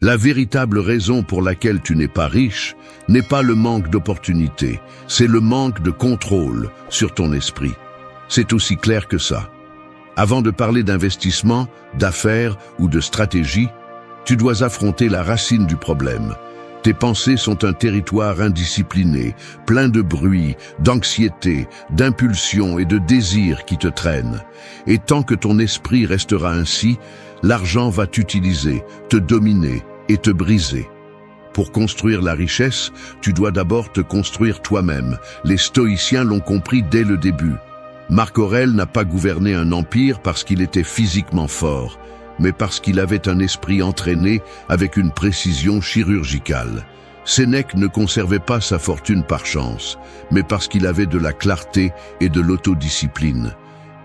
La véritable raison pour laquelle tu n'es pas riche n'est pas le manque d'opportunités, c'est le manque de contrôle sur ton esprit. C'est aussi clair que ça. Avant de parler d'investissement, d'affaires ou de stratégie, tu dois affronter la racine du problème. Tes pensées sont un territoire indiscipliné, plein de bruit, d'anxiété, d'impulsion et de désirs qui te traînent. Et tant que ton esprit restera ainsi, l'argent va t'utiliser, te dominer et te briser. Pour construire la richesse, tu dois d'abord te construire toi-même. Les stoïciens l'ont compris dès le début. Marc Aurèle n'a pas gouverné un empire parce qu'il était physiquement fort, mais parce qu'il avait un esprit entraîné avec une précision chirurgicale. Sénèque ne conservait pas sa fortune par chance, mais parce qu'il avait de la clarté et de l'autodiscipline.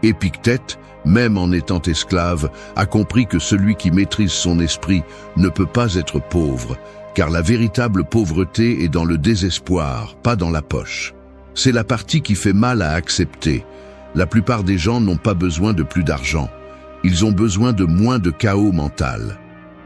Épictète, même en étant esclave, a compris que celui qui maîtrise son esprit ne peut pas être pauvre, car la véritable pauvreté est dans le désespoir, pas dans la poche. C'est la partie qui fait mal à accepter. La plupart des gens n'ont pas besoin de plus d'argent. Ils ont besoin de moins de chaos mental.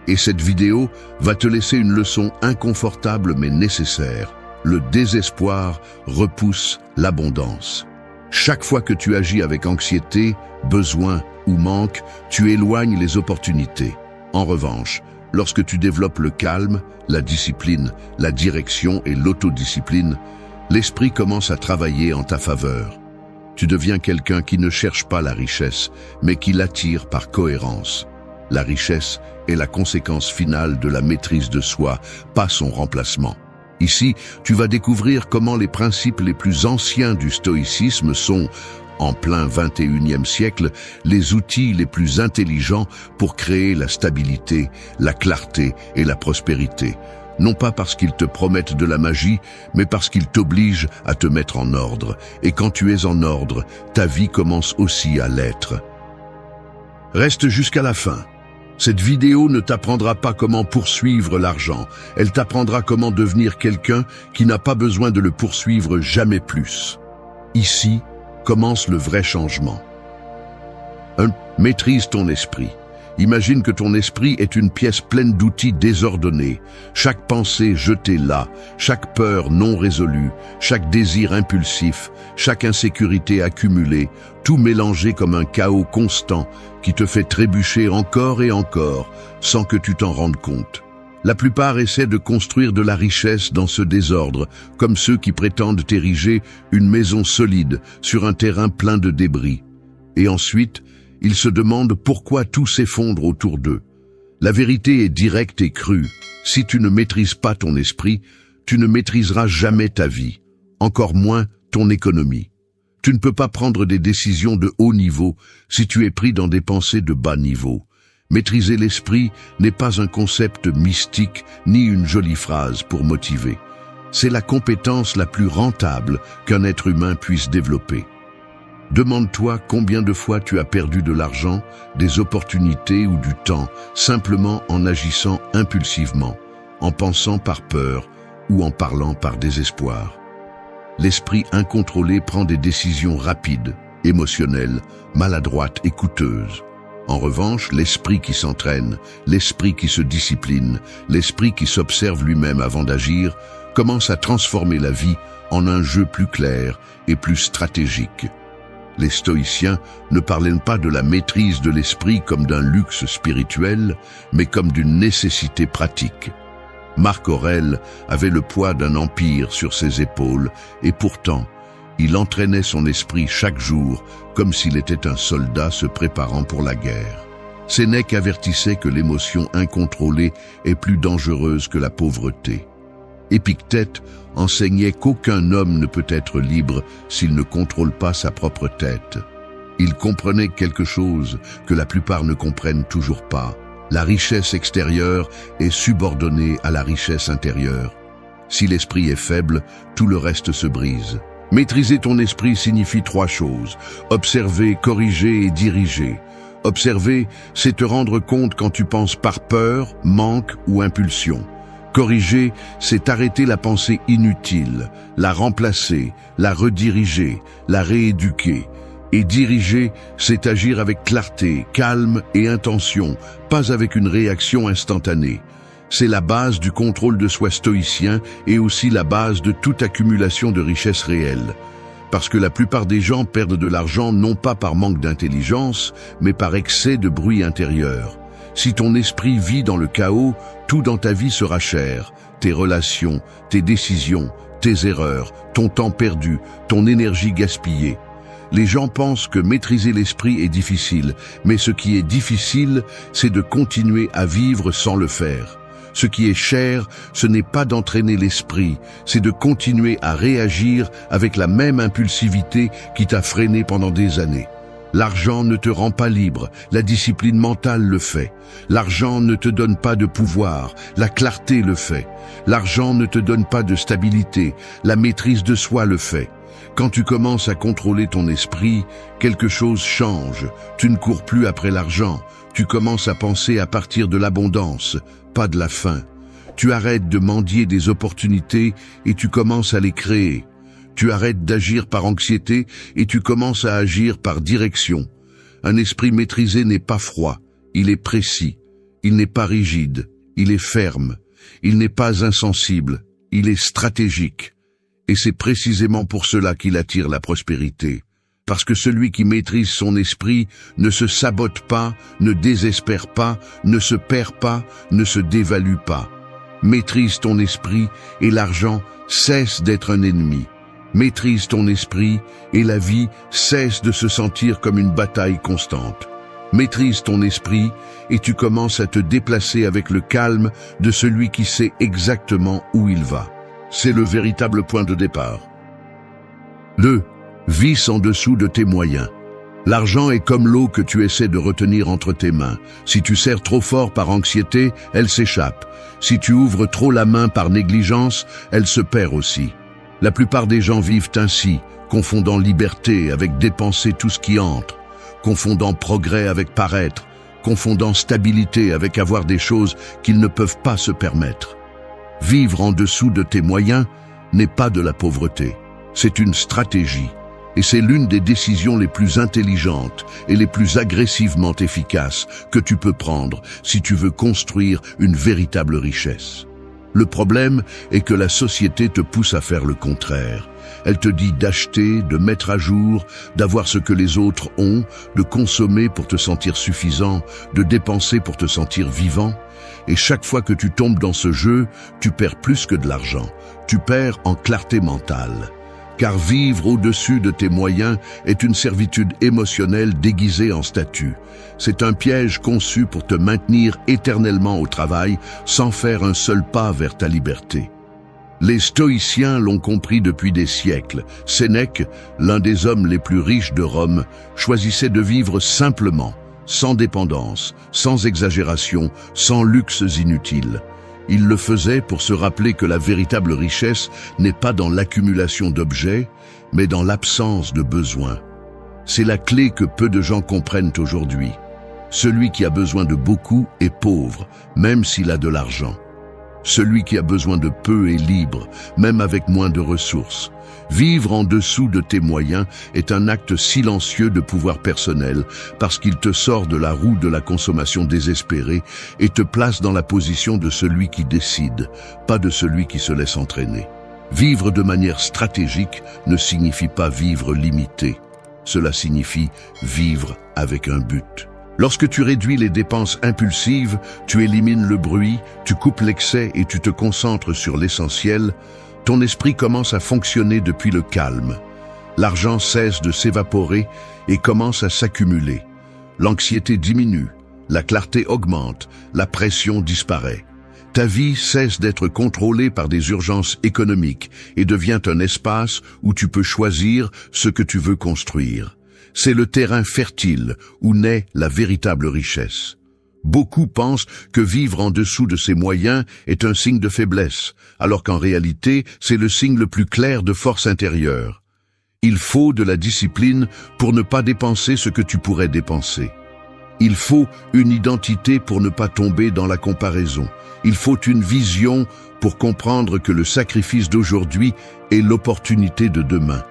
Et cette vidéo va te laisser une leçon inconfortable mais nécessaire. Le désespoir repousse l'abondance. Chaque fois que tu agis avec anxiété, besoin ou manque, tu éloignes les opportunités. En revanche, lorsque tu développes le calme, la discipline, la direction et l'autodiscipline, l'esprit commence à travailler en ta faveur. Tu deviens quelqu'un qui ne cherche pas la richesse, mais qui l'attire par cohérence. La richesse est la conséquence finale de la maîtrise de soi, pas son remplacement. Ici, tu vas découvrir comment les principes les plus anciens du stoïcisme sont, en plein 21e siècle, les outils les plus intelligents pour créer la stabilité, la clarté et la prospérité. Non pas parce qu'ils te promettent de la magie, mais parce qu'ils t'obligent à te mettre en ordre. Et quand tu es en ordre, ta vie commence aussi à l'être. Reste jusqu'à la fin. Cette vidéo ne t'apprendra pas comment poursuivre l'argent. Elle t'apprendra comment devenir quelqu'un qui n'a pas besoin de le poursuivre jamais plus. Ici commence le vrai changement. 1. Maîtrise ton esprit. Imagine que ton esprit est une pièce pleine d'outils désordonnés. Chaque pensée jetée là, chaque peur non résolue, chaque désir impulsif, chaque insécurité accumulée, tout mélangé comme un chaos constant qui te fait trébucher encore et encore sans que tu t'en rendes compte. La plupart essaient de construire de la richesse dans ce désordre, comme ceux qui prétendent ériger une maison solide sur un terrain plein de débris. Et ensuite, ils se demandent pourquoi tout s'effondre autour d'eux. La vérité est directe et crue. Si tu ne maîtrises pas ton esprit, tu ne maîtriseras jamais ta vie, encore moins ton économie. Tu ne peux pas prendre des décisions de haut niveau si tu es pris dans des pensées de bas niveau. Maîtriser l'esprit n'est pas un concept mystique ni une jolie phrase pour motiver. C'est la compétence la plus rentable qu'un être humain puisse développer. Demande-toi combien de fois tu as perdu de l'argent, des opportunités ou du temps, simplement en agissant impulsivement, en pensant par peur ou en parlant par désespoir. L'esprit incontrôlé prend des décisions rapides, émotionnelles, maladroites et coûteuses. En revanche, l'esprit qui s'entraîne, l'esprit qui se discipline, l'esprit qui s'observe lui-même avant d'agir, commence à transformer la vie en un jeu plus clair et plus stratégique. Les stoïciens ne parlaient pas de la maîtrise de l'esprit comme d'un luxe spirituel, mais comme d'une nécessité pratique. Marc Aurèle avait le poids d'un empire sur ses épaules, et pourtant, il entraînait son esprit chaque jour comme s'il était un soldat se préparant pour la guerre. Sénèque avertissait que l'émotion incontrôlée est plus dangereuse que la pauvreté. Épictète enseignait qu'aucun homme ne peut être libre s'il ne contrôle pas sa propre tête. Il comprenait quelque chose que la plupart ne comprennent toujours pas. La richesse extérieure est subordonnée à la richesse intérieure. Si l'esprit est faible, tout le reste se brise. Maîtriser ton esprit signifie 3 choses. Observer, corriger et diriger. Observer, c'est te rendre compte quand tu penses par peur, manque ou impulsion. Corriger, c'est arrêter la pensée inutile, la remplacer, la rediriger, la rééduquer. Et diriger, c'est agir avec clarté, calme et intention, pas avec une réaction instantanée. C'est la base du contrôle de soi stoïcien et aussi la base de toute accumulation de richesses réelles. Parce que la plupart des gens perdent de l'argent non pas par manque d'intelligence, mais par excès de bruit intérieur. Si ton esprit vit dans le chaos, tout dans ta vie sera cher. Tes relations, tes décisions, tes erreurs, ton temps perdu, ton énergie gaspillée. Les gens pensent que maîtriser l'esprit est difficile, mais ce qui est difficile, c'est de continuer à vivre sans le faire. Ce qui est cher, ce n'est pas d'entraîner l'esprit, c'est de continuer à réagir avec la même impulsivité qui t'a freiné pendant des années. L'argent ne te rend pas libre, la discipline mentale le fait. L'argent ne te donne pas de pouvoir, la clarté le fait. L'argent ne te donne pas de stabilité, la maîtrise de soi le fait. Quand tu commences à contrôler ton esprit, quelque chose change. Tu ne cours plus après l'argent. Tu commences à penser à partir de l'abondance, pas de la faim. Tu arrêtes de mendier des opportunités et tu commences à les créer. Tu arrêtes d'agir par anxiété et tu commences à agir par direction. Un esprit maîtrisé n'est pas froid, il est précis. Il n'est pas rigide, il est ferme. Il n'est pas insensible, il est stratégique. Et c'est précisément pour cela qu'il attire la prospérité. Parce que celui qui maîtrise son esprit ne se sabote pas, ne désespère pas, ne se perd pas, ne se dévalue pas. Maîtrise ton esprit et l'argent cesse d'être un ennemi. Maîtrise ton esprit et la vie cesse de se sentir comme une bataille constante. Maîtrise ton esprit et tu commences à te déplacer avec le calme de celui qui sait exactement où il va. C'est le véritable point de départ. 2. Vis en dessous de tes moyens. L'argent est comme l'eau que tu essaies de retenir entre tes mains. Si tu serres trop fort par anxiété, elle s'échappe. Si tu ouvres trop la main par négligence, elle se perd aussi. La plupart des gens vivent ainsi, confondant liberté avec dépenser tout ce qui entre, confondant progrès avec paraître, confondant stabilité avec avoir des choses qu'ils ne peuvent pas se permettre. Vivre en dessous de tes moyens n'est pas de la pauvreté, c'est une stratégie. Et c'est l'une des décisions les plus intelligentes et les plus agressivement efficaces que tu peux prendre si tu veux construire une véritable richesse. Le problème est que la société te pousse à faire le contraire. Elle te dit d'acheter, de mettre à jour, d'avoir ce que les autres ont, de consommer pour te sentir suffisant, de dépenser pour te sentir vivant. Et chaque fois que tu tombes dans ce jeu, tu perds plus que de l'argent. Tu perds en clarté mentale. Car vivre au-dessus de tes moyens est une servitude émotionnelle déguisée en statut. C'est un piège conçu pour te maintenir éternellement au travail sans faire un seul pas vers ta liberté. Les stoïciens l'ont compris depuis des siècles. Sénèque, l'un des hommes les plus riches de Rome, choisissait de vivre simplement, sans dépendance, sans exagération, sans luxes inutiles. Il le faisait pour se rappeler que la véritable richesse n'est pas dans l'accumulation d'objets, mais dans l'absence de besoins. C'est la clé que peu de gens comprennent aujourd'hui. Celui qui a besoin de beaucoup est pauvre, même s'il a de l'argent. Celui qui a besoin de peu est libre, même avec moins de ressources. Vivre en dessous de tes moyens est un acte silencieux de pouvoir personnel parce qu'il te sort de la roue de la consommation désespérée et te place dans la position de celui qui décide, pas de celui qui se laisse entraîner. Vivre de manière stratégique ne signifie pas vivre limité. Cela signifie vivre avec un but. Lorsque tu réduis les dépenses impulsives, tu élimines le bruit, tu coupes l'excès et tu te concentres sur l'essentiel, ton esprit commence à fonctionner depuis le calme. L'argent cesse de s'évaporer et commence à s'accumuler. L'anxiété diminue, la clarté augmente, la pression disparaît. Ta vie cesse d'être contrôlée par des urgences économiques et devient un espace où tu peux choisir ce que tu veux construire. C'est le terrain fertile où naît la véritable richesse. Beaucoup pensent que vivre en dessous de ses moyens est un signe de faiblesse, alors qu'en réalité, c'est le signe le plus clair de force intérieure. Il faut de la discipline pour ne pas dépenser ce que tu pourrais dépenser. Il faut une identité pour ne pas tomber dans la comparaison. Il faut une vision pour comprendre que le sacrifice d'aujourd'hui est l'opportunité de demain.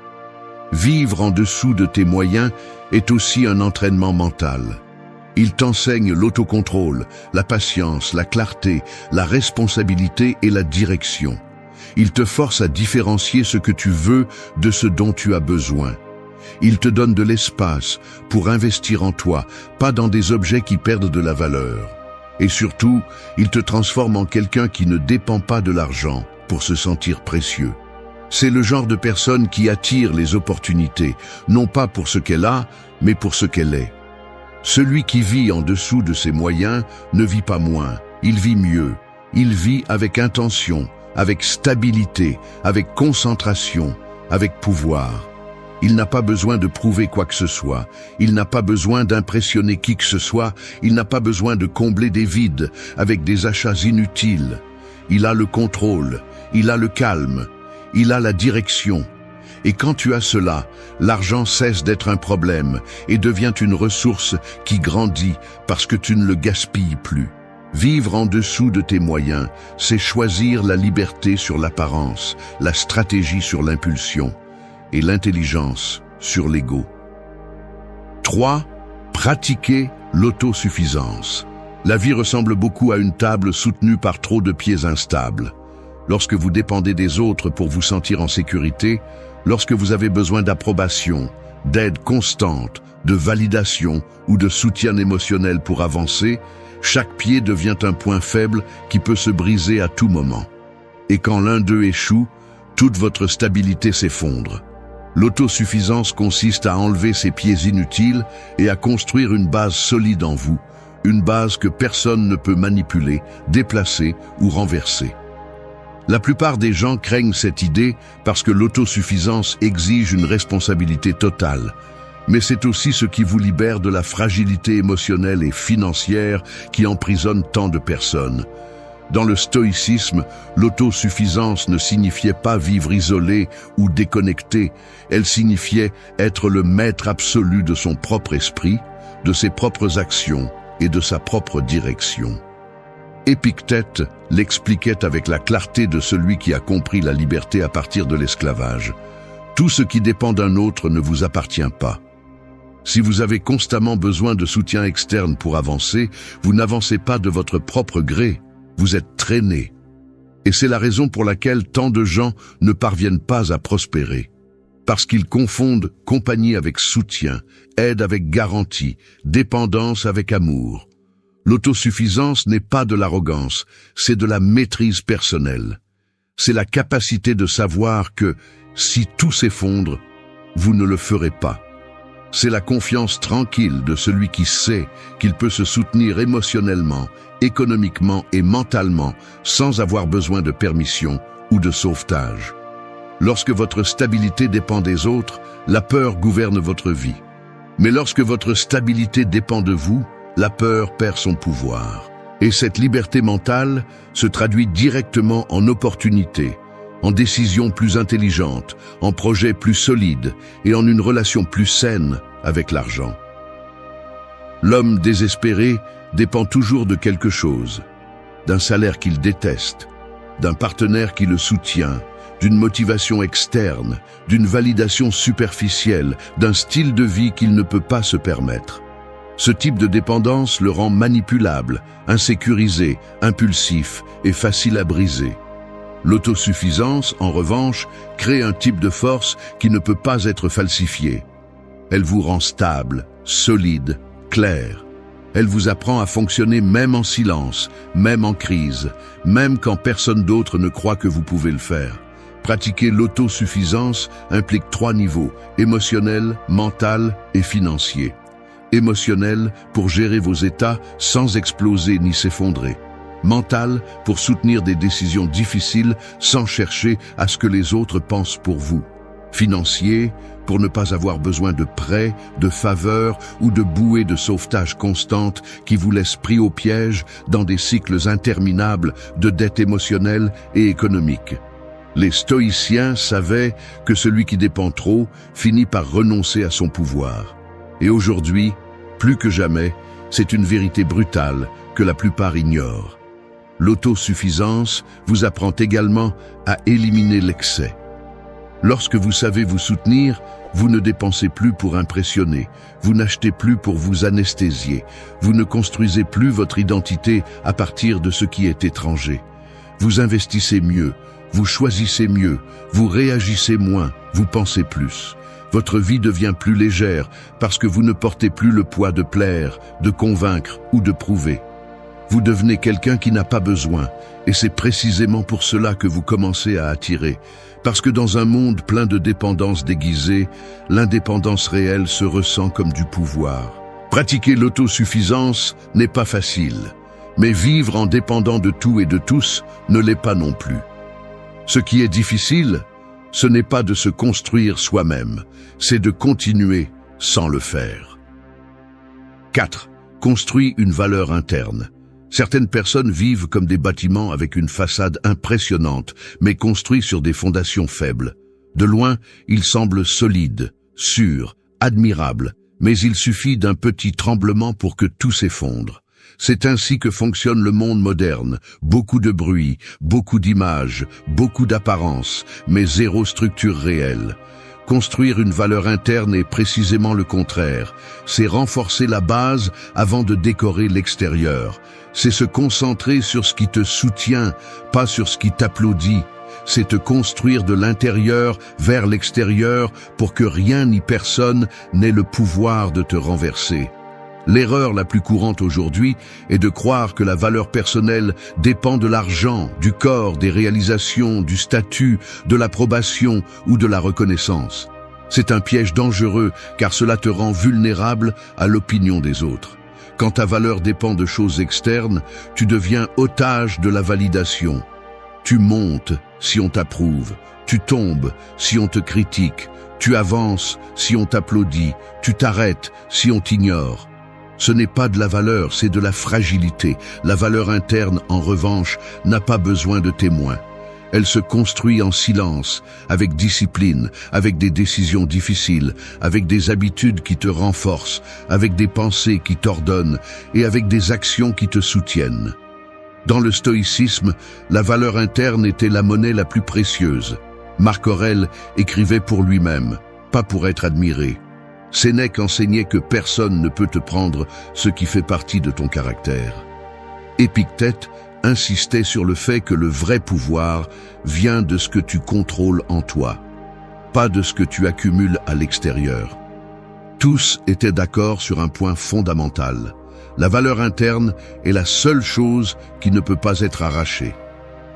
Vivre en dessous de tes moyens est aussi un entraînement mental. Il t'enseigne l'autocontrôle, la patience, la clarté, la responsabilité et la direction. Il te force à différencier ce que tu veux de ce dont tu as besoin. Il te donne de l'espace pour investir en toi, pas dans des objets qui perdent de la valeur. Et surtout, il te transforme en quelqu'un qui ne dépend pas de l'argent pour se sentir précieux. C'est le genre de personne qui attire les opportunités, non pas pour ce qu'elle a, mais pour ce qu'elle est. Celui qui vit en dessous de ses moyens ne vit pas moins, il vit mieux. Il vit avec intention, avec stabilité, avec concentration, avec pouvoir. Il n'a pas besoin de prouver quoi que ce soit, il n'a pas besoin d'impressionner qui que ce soit, il n'a pas besoin de combler des vides avec des achats inutiles. Il a le contrôle, il a le calme, il a la direction. Et quand tu as cela, l'argent cesse d'être un problème et devient une ressource qui grandit parce que tu ne le gaspilles plus. Vivre en dessous de tes moyens, c'est choisir la liberté sur l'apparence, la stratégie sur l'impulsion et l'intelligence sur l'ego. 3. Pratiquer l'autosuffisance. La vie ressemble beaucoup à une table soutenue par trop de pieds instables. Lorsque vous dépendez des autres pour vous sentir en sécurité, lorsque vous avez besoin d'approbation, d'aide constante, de validation ou de soutien émotionnel pour avancer, chaque pied devient un point faible qui peut se briser à tout moment. Et quand l'un d'eux échoue, toute votre stabilité s'effondre. L'autosuffisance consiste à enlever ces pieds inutiles et à construire une base solide en vous, une base que personne ne peut manipuler, déplacer ou renverser. La plupart des gens craignent cette idée parce que l'autosuffisance exige une responsabilité totale. Mais c'est aussi ce qui vous libère de la fragilité émotionnelle et financière qui emprisonne tant de personnes. Dans le stoïcisme, l'autosuffisance ne signifiait pas vivre isolé ou déconnecté, elle signifiait être le maître absolu de son propre esprit, de ses propres actions et de sa propre direction. Épictète l'expliquait avec la clarté de celui qui a compris la liberté à partir de l'esclavage. Tout ce qui dépend d'un autre ne vous appartient pas. Si vous avez constamment besoin de soutien externe pour avancer, vous n'avancez pas de votre propre gré, vous êtes traîné. Et c'est la raison pour laquelle tant de gens ne parviennent pas à prospérer. Parce qu'ils confondent compagnie avec soutien, aide avec garantie, dépendance avec amour. L'autosuffisance n'est pas de l'arrogance, c'est de la maîtrise personnelle. C'est la capacité de savoir que, si tout s'effondre, vous ne le ferez pas. C'est la confiance tranquille de celui qui sait qu'il peut se soutenir émotionnellement, économiquement et mentalement sans avoir besoin de permission ou de sauvetage. Lorsque votre stabilité dépend des autres, la peur gouverne votre vie. Mais lorsque votre stabilité dépend de vous, la peur perd son pouvoir. Et cette liberté mentale se traduit directement en opportunités, en décisions plus intelligentes, en projets plus solides et en une relation plus saine avec l'argent. L'homme désespéré dépend toujours de quelque chose, d'un salaire qu'il déteste, d'un partenaire qui le soutient, d'une motivation externe, d'une validation superficielle, d'un style de vie qu'il ne peut pas se permettre. Ce type de dépendance le rend manipulable, insécurisé, impulsif et facile à briser. L'autosuffisance, en revanche, crée un type de force qui ne peut pas être falsifié. Elle vous rend stable, solide, clair. Elle vous apprend à fonctionner même en silence, même en crise, même quand personne d'autre ne croit que vous pouvez le faire. Pratiquer l'autosuffisance implique 3 niveaux, émotionnel, mental et financier. Émotionnel pour gérer vos états sans exploser ni s'effondrer. Mental pour soutenir des décisions difficiles sans chercher à ce que les autres pensent pour vous. Financier pour ne pas avoir besoin de prêts, de faveurs ou de bouées de sauvetage constantes qui vous laissent pris au piège dans des cycles interminables de dettes émotionnelles et économiques. Les stoïciens savaient que celui qui dépend trop finit par renoncer à son pouvoir. Et aujourd'hui, plus que jamais, c'est une vérité brutale que la plupart ignorent. L'autosuffisance vous apprend également à éliminer l'excès. Lorsque vous savez vous soutenir, Vous ne dépensez plus pour impressionner, vous n'achetez plus pour vous anesthésier, vous ne construisez plus votre identité à partir de ce qui est étranger. Vous investissez mieux, vous choisissez mieux, vous réagissez moins, vous pensez plus. Votre vie devient plus légère parce que vous ne portez plus le poids de plaire, de convaincre ou de prouver. Vous devenez quelqu'un qui n'a pas besoin, et c'est précisément pour cela que vous commencez à attirer. Parce que dans un monde plein de dépendances déguisées, l'indépendance réelle se ressent comme du pouvoir. Pratiquer l'autosuffisance n'est pas facile, mais vivre en dépendant de tout et de tous ne l'est pas non plus. Ce qui est difficile, ce n'est pas de se construire soi-même, c'est de continuer sans le faire. 4. Construis une valeur interne. Certaines personnes vivent comme des bâtiments avec une façade impressionnante, mais construits sur des fondations faibles. De loin, ils semblent solides, sûrs, admirables, mais il suffit d'un petit tremblement pour que tout s'effondre. C'est ainsi que fonctionne le monde moderne. Beaucoup de bruit, beaucoup d'images, beaucoup d'apparences, mais zéro structure réelle. Construire une valeur interne est précisément le contraire. C'est renforcer la base avant de décorer l'extérieur. C'est se concentrer sur ce qui te soutient, pas sur ce qui t'applaudit. C'est te construire de l'intérieur vers l'extérieur pour que rien ni personne n'ait le pouvoir de te renverser. L'erreur la plus courante aujourd'hui est de croire que la valeur personnelle dépend de l'argent, du corps, des réalisations, du statut, de l'approbation ou de la reconnaissance. C'est un piège dangereux car cela te rend vulnérable à l'opinion des autres. Quand ta valeur dépend de choses externes, tu deviens otage de la validation. Tu montes si on t'approuve, tu tombes si on te critique, tu avances si on t'applaudit, tu t'arrêtes si on t'ignore. Ce n'est pas de la valeur, c'est de la fragilité. La valeur interne, en revanche, n'a pas besoin de témoins. Elle se construit en silence, avec discipline, avec des décisions difficiles, avec des habitudes qui te renforcent, avec des pensées qui t'ordonnent et avec des actions qui te soutiennent. Dans le stoïcisme, la valeur interne était la monnaie la plus précieuse. Marc Aurèle écrivait pour lui-même, pas pour être admiré. Sénèque enseignait que personne ne peut te prendre ce qui fait partie de ton caractère. Épictète insistait sur le fait que le vrai pouvoir vient de ce que tu contrôles en toi, pas de ce que tu accumules à l'extérieur. Tous étaient d'accord sur un point fondamental. La valeur interne est la seule chose qui ne peut pas être arrachée.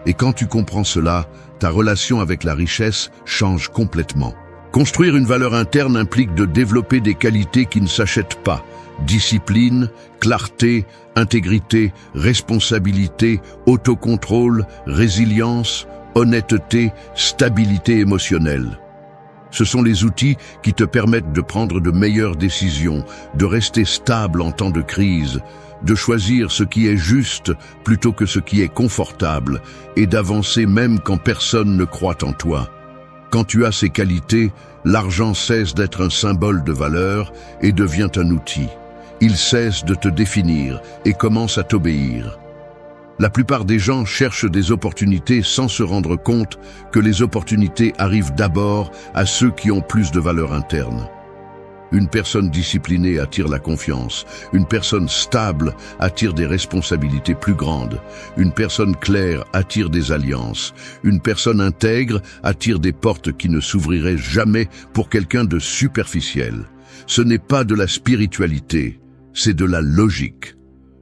Et quand tu comprends cela, ta relation avec la richesse change complètement. Construire une valeur interne implique de développer des qualités qui ne s'achètent pas. Discipline, clarté, intégrité, responsabilité, autocontrôle, résilience, honnêteté, stabilité émotionnelle. Ce sont les outils qui te permettent de prendre de meilleures décisions, de rester stable en temps de crise, de choisir ce qui est juste plutôt que ce qui est confortable et d'avancer même quand personne ne croit en toi. Quand tu as ces qualités, l'argent cesse d'être un symbole de valeur et devient un outil. Il cesse de te définir et commence à t'obéir. La plupart des gens cherchent des opportunités sans se rendre compte que les opportunités arrivent d'abord à ceux qui ont plus de valeur interne. Une personne disciplinée attire la confiance. Une personne stable attire des responsabilités plus grandes. Une personne claire attire des alliances. Une personne intègre attire des portes qui ne s'ouvriraient jamais pour quelqu'un de superficiel. Ce n'est pas de la spiritualité, c'est de la logique.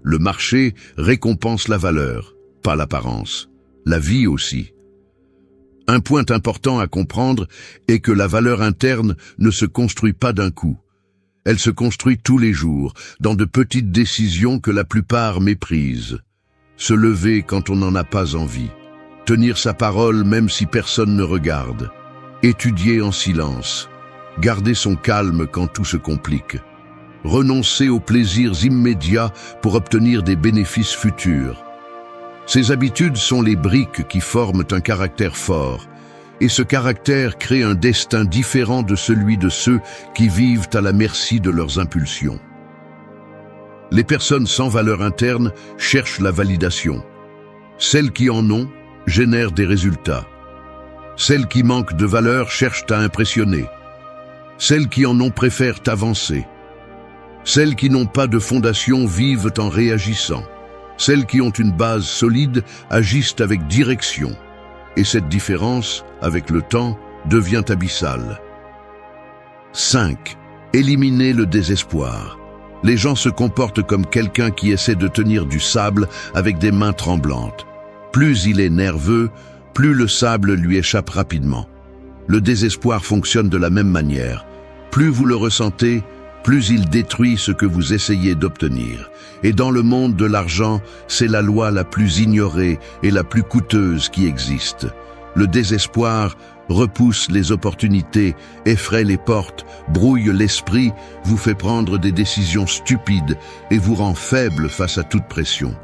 Le marché récompense la valeur, pas l'apparence. La vie aussi. Un point important à comprendre est que la valeur interne ne se construit pas d'un coup. Elle se construit tous les jours, dans de petites décisions que la plupart méprisent. Se lever quand on n'en a pas envie. Tenir sa parole même si personne ne regarde. Étudier en silence. Garder son calme quand tout se complique. Renoncer aux plaisirs immédiats pour obtenir des bénéfices futurs. Ces habitudes sont les briques qui forment un caractère fort, et ce caractère crée un destin différent de celui de ceux qui vivent à la merci de leurs impulsions. Les personnes sans valeur interne cherchent la validation. Celles qui en ont génèrent des résultats. Celles qui manquent de valeur cherchent à impressionner. Celles qui en ont préfèrent avancer. Celles qui n'ont pas de fondation vivent en réagissant. Celles qui ont une base solide agissent avec direction. Et cette différence, avec le temps, devient abyssale. 5. Éliminer le désespoir. Les gens se comportent comme quelqu'un qui essaie de tenir du sable avec des mains tremblantes. Plus il est nerveux, plus le sable lui échappe rapidement. Le désespoir fonctionne de la même manière. Plus vous le ressentez, plus il détruit ce que vous essayez d'obtenir. Et dans le monde de l'argent, c'est la loi la plus ignorée et la plus coûteuse qui existe. Le désespoir repousse les opportunités, effraie les portes, brouille l'esprit, vous fait prendre des décisions stupides et vous rend faible face à toute pression.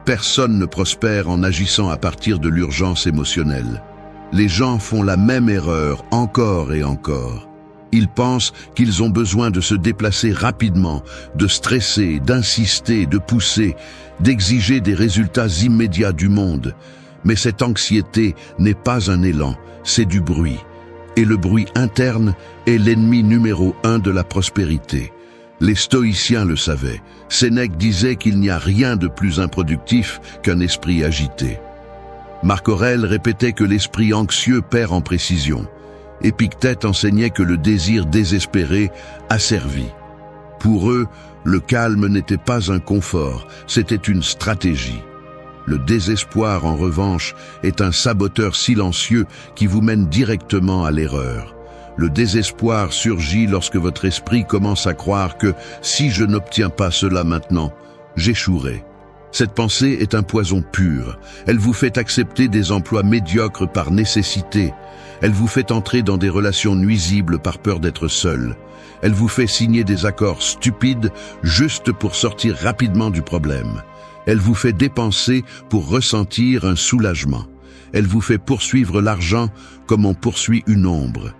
Personne ne prospère en agissant à partir de l'urgence émotionnelle. Les gens font la même erreur encore et encore. Ils pensent qu'ils ont besoin de se déplacer rapidement, de stresser, d'insister, de pousser, d'exiger des résultats immédiats du monde. Mais cette anxiété n'est pas un élan, c'est du bruit. Et le bruit interne est l'ennemi numéro 1 de la prospérité. Les stoïciens le savaient. Sénèque disait qu'il n'y a rien de plus improductif qu'un esprit agité. Marc Aurèle répétait que l'esprit anxieux perd en précision. Épictète enseignait que le désir désespéré asservit. Pour eux, le calme n'était pas un confort, c'était une stratégie. Le désespoir, en revanche, est un saboteur silencieux qui vous mène directement à l'erreur. Le désespoir surgit lorsque votre esprit commence à croire que « si je n'obtiens pas cela maintenant, j'échouerai ». Cette pensée est un poison pur. Elle vous fait accepter des emplois médiocres par nécessité. Elle vous fait entrer dans des relations nuisibles par peur d'être seul. Elle vous fait signer des accords stupides juste pour sortir rapidement du problème. Elle vous fait dépenser pour ressentir un soulagement. Elle vous fait poursuivre l'argent comme on poursuit une ombre.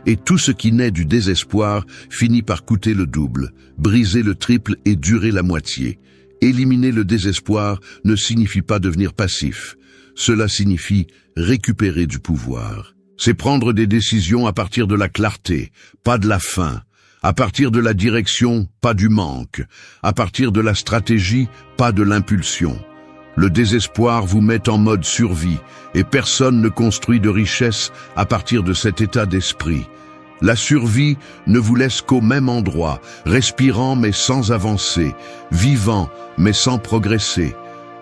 Et tout ce qui naît du désespoir finit par coûter le double, briser le triple et durer la moitié. Éliminer le désespoir ne signifie pas devenir passif. Cela signifie récupérer du pouvoir. C'est prendre des décisions à partir de la clarté, pas de la faim. À partir de la direction, pas du manque. À partir de la stratégie, pas de l'impulsion. Le désespoir vous met en mode survie et personne ne construit de richesse à partir de cet état d'esprit. La survie ne vous laisse qu'au même endroit, respirant mais sans avancer, vivant mais sans progresser.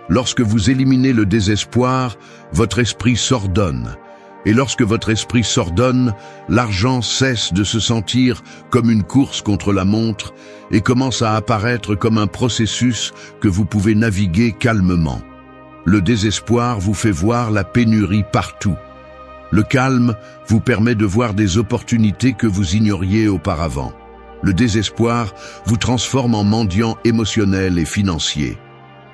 Lorsque vous éliminez le désespoir, votre esprit s'ordonne. Et lorsque votre esprit s'ordonne, l'argent cesse de se sentir comme une course contre la montre et commence à apparaître comme un processus que vous pouvez naviguer calmement. Le désespoir vous fait voir la pénurie partout. Le calme vous permet de voir des opportunités que vous ignoriez auparavant. Le désespoir vous transforme en mendiant émotionnel et financier.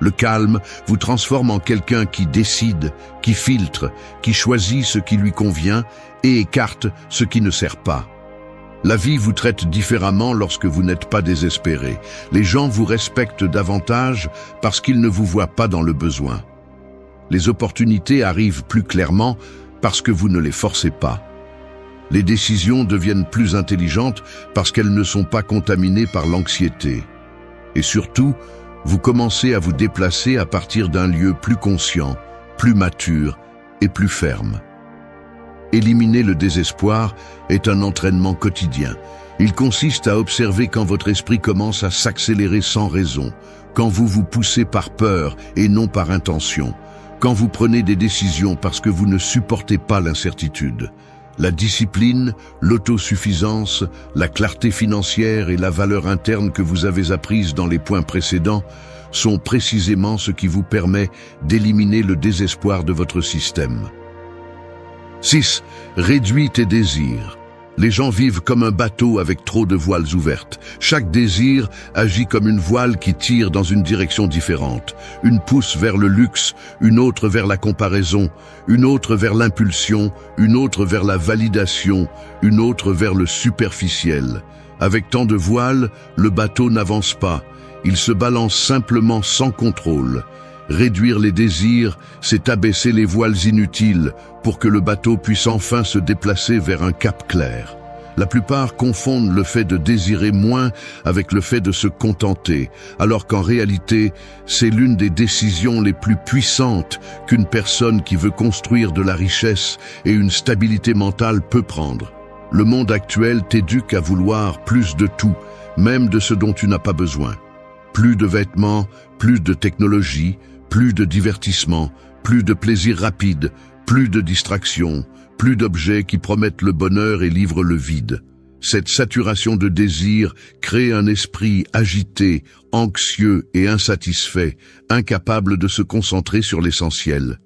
Le calme vous transforme en quelqu'un qui décide, qui filtre, qui choisit ce qui lui convient et écarte ce qui ne sert pas. La vie vous traite différemment lorsque vous n'êtes pas désespéré. Les gens vous respectent davantage parce qu'ils ne vous voient pas dans le besoin. Les opportunités arrivent plus clairement parce que vous ne les forcez pas. Les décisions deviennent plus intelligentes parce qu'elles ne sont pas contaminées par l'anxiété. Et surtout, vous commencez à vous déplacer à partir d'un lieu plus conscient, plus mature et plus ferme. Éliminer le désespoir est un entraînement quotidien. Il consiste à observer quand votre esprit commence à s'accélérer sans raison, quand vous vous poussez par peur et non par intention, quand vous prenez des décisions parce que vous ne supportez pas l'incertitude. La discipline, l'autosuffisance, la clarté financière et la valeur interne que vous avez apprises dans les points précédents sont précisément ce qui vous permet d'éliminer le désespoir de votre système. 6. Réduis tes désirs. Les gens vivent comme un bateau avec trop de voiles ouvertes. Chaque désir agit comme une voile qui tire dans une direction différente. Une pousse vers le luxe, une autre vers la comparaison, une autre vers l'impulsion, une autre vers la validation, une autre vers le superficiel. Avec tant de voiles, le bateau n'avance pas. Il se balance simplement sans contrôle. Réduire les désirs, c'est abaisser les voiles inutiles pour que le bateau puisse enfin se déplacer vers un cap clair. La plupart confondent le fait de désirer moins avec le fait de se contenter, alors qu'en réalité, c'est l'une des décisions les plus puissantes qu'une personne qui veut construire de la richesse et une stabilité mentale peut prendre. Le monde actuel t'éduque à vouloir plus de tout, même de ce dont tu n'as pas besoin. Plus de vêtements, plus de technologie, plus de divertissement, plus de plaisir rapide, plus de distractions, plus d'objets qui promettent le bonheur et livrent le vide. Cette saturation de désir crée un esprit agité, anxieux et insatisfait, incapable de se concentrer sur l'essentiel.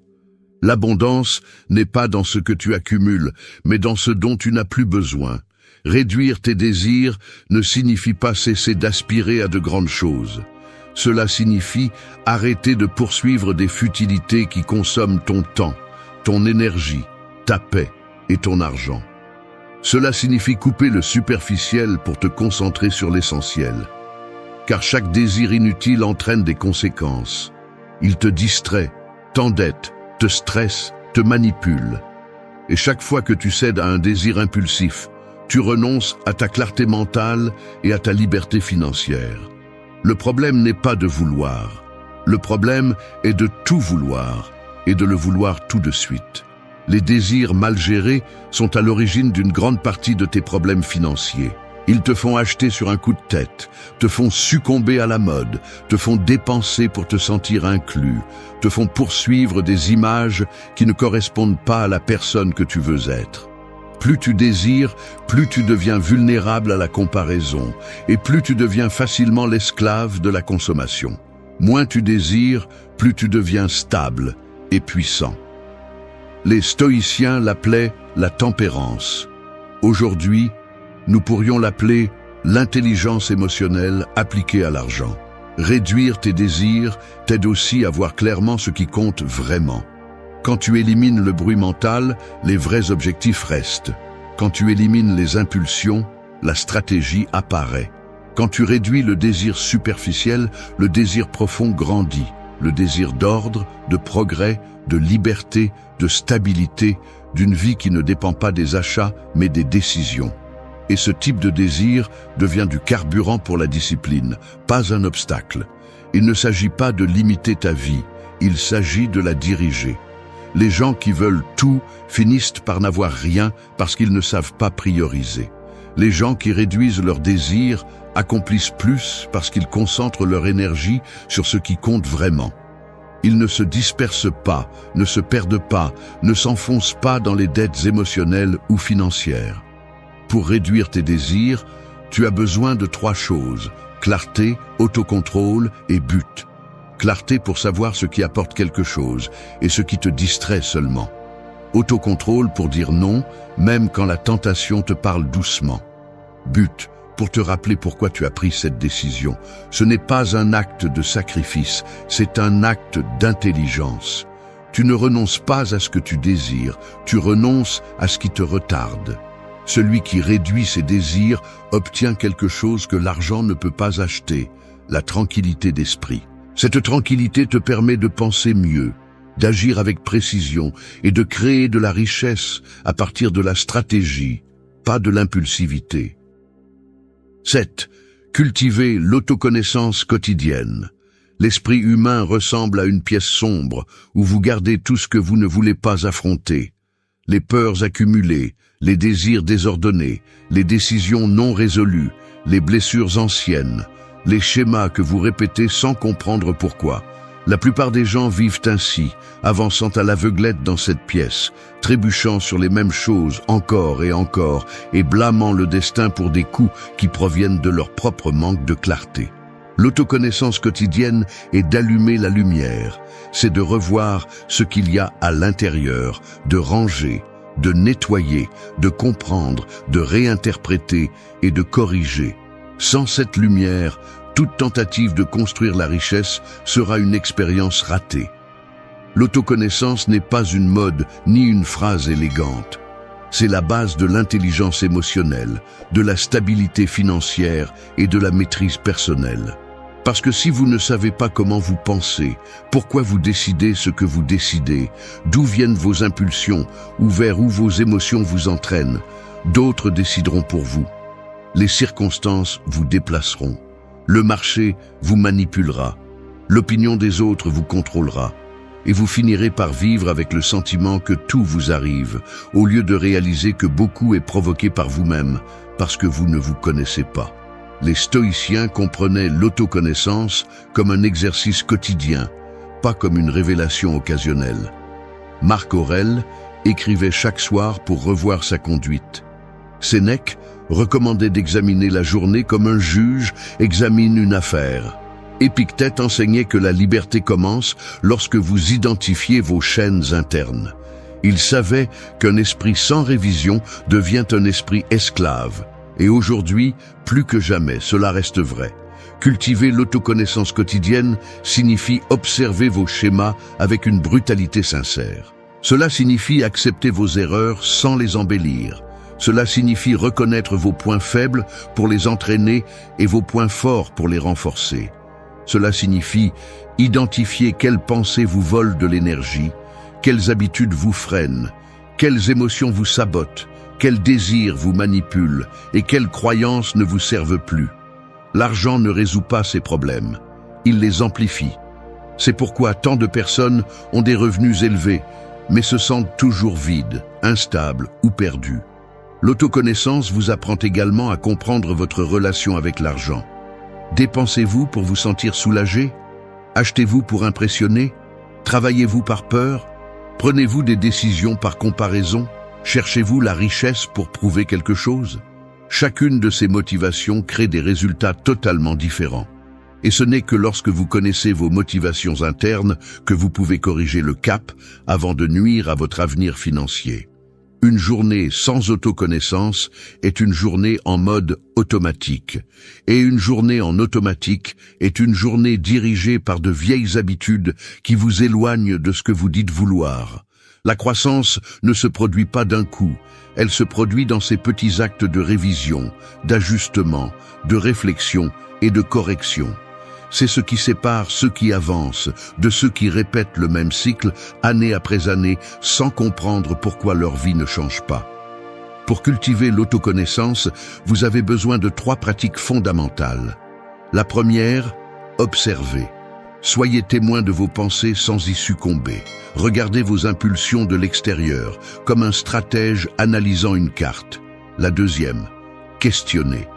L'abondance n'est pas dans ce que tu accumules, mais dans ce dont tu n'as plus besoin. Réduire tes désirs ne signifie pas cesser d'aspirer à de grandes choses. Cela signifie arrêter de poursuivre des futilités qui consomment ton temps, ton énergie, ta paix et ton argent. Cela signifie couper le superficiel pour te concentrer sur l'essentiel. Car chaque désir inutile entraîne des conséquences. Il te distrait, t'endette, te stresse, te manipule. Et chaque fois que tu cèdes à un désir impulsif, tu renonces à ta clarté mentale et à ta liberté financière. Le problème n'est pas de vouloir. Le problème est de tout vouloir et de le vouloir tout de suite. Les désirs mal gérés sont à l'origine d'une grande partie de tes problèmes financiers. Ils te font acheter sur un coup de tête, te font succomber à la mode, te font dépenser pour te sentir inclus, te font poursuivre des images qui ne correspondent pas à la personne que tu veux être. Plus tu désires, plus tu deviens vulnérable à la comparaison, et plus tu deviens facilement l'esclave de la consommation. Moins tu désires, plus tu deviens stable et puissant. Les stoïciens l'appelaient la tempérance. Aujourd'hui, nous pourrions l'appeler l'intelligence émotionnelle appliquée à l'argent. Réduire tes désirs t'aide aussi à voir clairement ce qui compte vraiment. Quand tu élimines le bruit mental, les vrais objectifs restent. Quand tu élimines les impulsions, la stratégie apparaît. Quand tu réduis le désir superficiel, le désir profond grandit. Le désir d'ordre, de progrès, de liberté, de stabilité, d'une vie qui ne dépend pas des achats, mais des décisions. Et ce type de désir devient du carburant pour la discipline, pas un obstacle. Il ne s'agit pas de limiter ta vie, il s'agit de la diriger. Les gens qui veulent tout finissent par n'avoir rien parce qu'ils ne savent pas prioriser. Les gens qui réduisent leurs désirs accomplissent plus parce qu'ils concentrent leur énergie sur ce qui compte vraiment. Ils ne se dispersent pas, ne se perdent pas, ne s'enfoncent pas dans les dettes émotionnelles ou financières. Pour réduire tes désirs, tu as besoin de 3 choses: clarté, autocontrôle et but. Clarté pour savoir ce qui apporte quelque chose et ce qui te distrait seulement. Autocontrôle pour dire non, même quand la tentation te parle doucement. But pour te rappeler pourquoi tu as pris cette décision. Ce n'est pas un acte de sacrifice, c'est un acte d'intelligence. Tu ne renonces pas à ce que tu désires, tu renonces à ce qui te retarde. Celui qui réduit ses désirs obtient quelque chose que l'argent ne peut pas acheter, la tranquillité d'esprit. Cette tranquillité te permet de penser mieux, d'agir avec précision et de créer de la richesse à partir de la stratégie, pas de l'impulsivité. 7. Cultiver l'autoconnaissance quotidienne. L'esprit humain ressemble à une pièce sombre où vous gardez tout ce que vous ne voulez pas affronter. Les peurs accumulées, les désirs désordonnés, les décisions non résolues, les blessures anciennes, les schémas que vous répétez sans comprendre pourquoi. La plupart des gens vivent ainsi, avançant à l'aveuglette dans cette pièce, trébuchant sur les mêmes choses encore et blâmant le destin pour des coups qui proviennent de leur propre manque de clarté. L'autoconnaissance quotidienne est d'allumer la lumière, c'est de revoir ce qu'il y a à l'intérieur, de ranger, de nettoyer, de comprendre, de réinterpréter et de corriger. Sans cette lumière, toute tentative de construire la richesse sera une expérience ratée. L'autoconnaissance n'est pas une mode ni une phrase élégante. C'est la base de l'intelligence émotionnelle, de la stabilité financière et de la maîtrise personnelle. Parce que si vous ne savez pas comment vous pensez, pourquoi vous décidez ce que vous décidez, d'où viennent vos impulsions ou vers où vos émotions vous entraînent, d'autres décideront pour vous. Les circonstances vous déplaceront. Le marché vous manipulera. L'opinion des autres vous contrôlera. Et vous finirez par vivre avec le sentiment que tout vous arrive, au lieu de réaliser que beaucoup est provoqué par vous-même, parce que vous ne vous connaissez pas. Les stoïciens comprenaient l'autoconnaissance comme un exercice quotidien, pas comme une révélation occasionnelle. Marc Aurèle écrivait chaque soir pour revoir sa conduite. Sénèque recommandait d'examiner la journée comme un juge examine une affaire. Épictète enseignait que la liberté commence lorsque vous identifiez vos chaînes internes. Il savait qu'un esprit sans révision devient un esprit esclave. Et aujourd'hui, plus que jamais, cela reste vrai. Cultiver l'autoconnaissance quotidienne signifie observer vos schémas avec une brutalité sincère. Cela signifie accepter vos erreurs sans les embellir. Cela signifie reconnaître vos points faibles pour les entraîner et vos points forts pour les renforcer. Cela signifie identifier quelles pensées vous volent de l'énergie, quelles habitudes vous freinent, quelles émotions vous sabotent, quels désirs vous manipulent et quelles croyances ne vous servent plus. L'argent ne résout pas ces problèmes, il les amplifie. C'est pourquoi tant de personnes ont des revenus élevés, mais se sentent toujours vides, instables ou perdus. L'autoconnaissance vous apprend également à comprendre votre relation avec l'argent. Dépensez-vous pour vous sentir soulagé? Achetez-vous pour impressionner? Travaillez-vous par peur? Prenez-vous des décisions par comparaison? Cherchez-vous la richesse pour prouver quelque chose? Chacune de ces motivations crée des résultats totalement différents. Et ce n'est que lorsque vous connaissez vos motivations internes que vous pouvez corriger le cap avant de nuire à votre avenir financier. Une journée sans autoconnaissance est une journée en mode automatique. Et une journée en automatique est une journée dirigée par de vieilles habitudes qui vous éloignent de ce que vous dites vouloir. La croissance ne se produit pas d'un coup, elle se produit dans ces petits actes de révision, d'ajustement, de réflexion et de correction. C'est ce qui sépare ceux qui avancent de ceux qui répètent le même cycle année après année sans comprendre pourquoi leur vie ne change pas. Pour cultiver l'autoconnaissance, vous avez besoin de 3 pratiques fondamentales. La première, observez. Soyez témoin de vos pensées sans y succomber. Regardez vos impulsions de l'extérieur, comme un stratège analysant une carte. La deuxième, questionnez.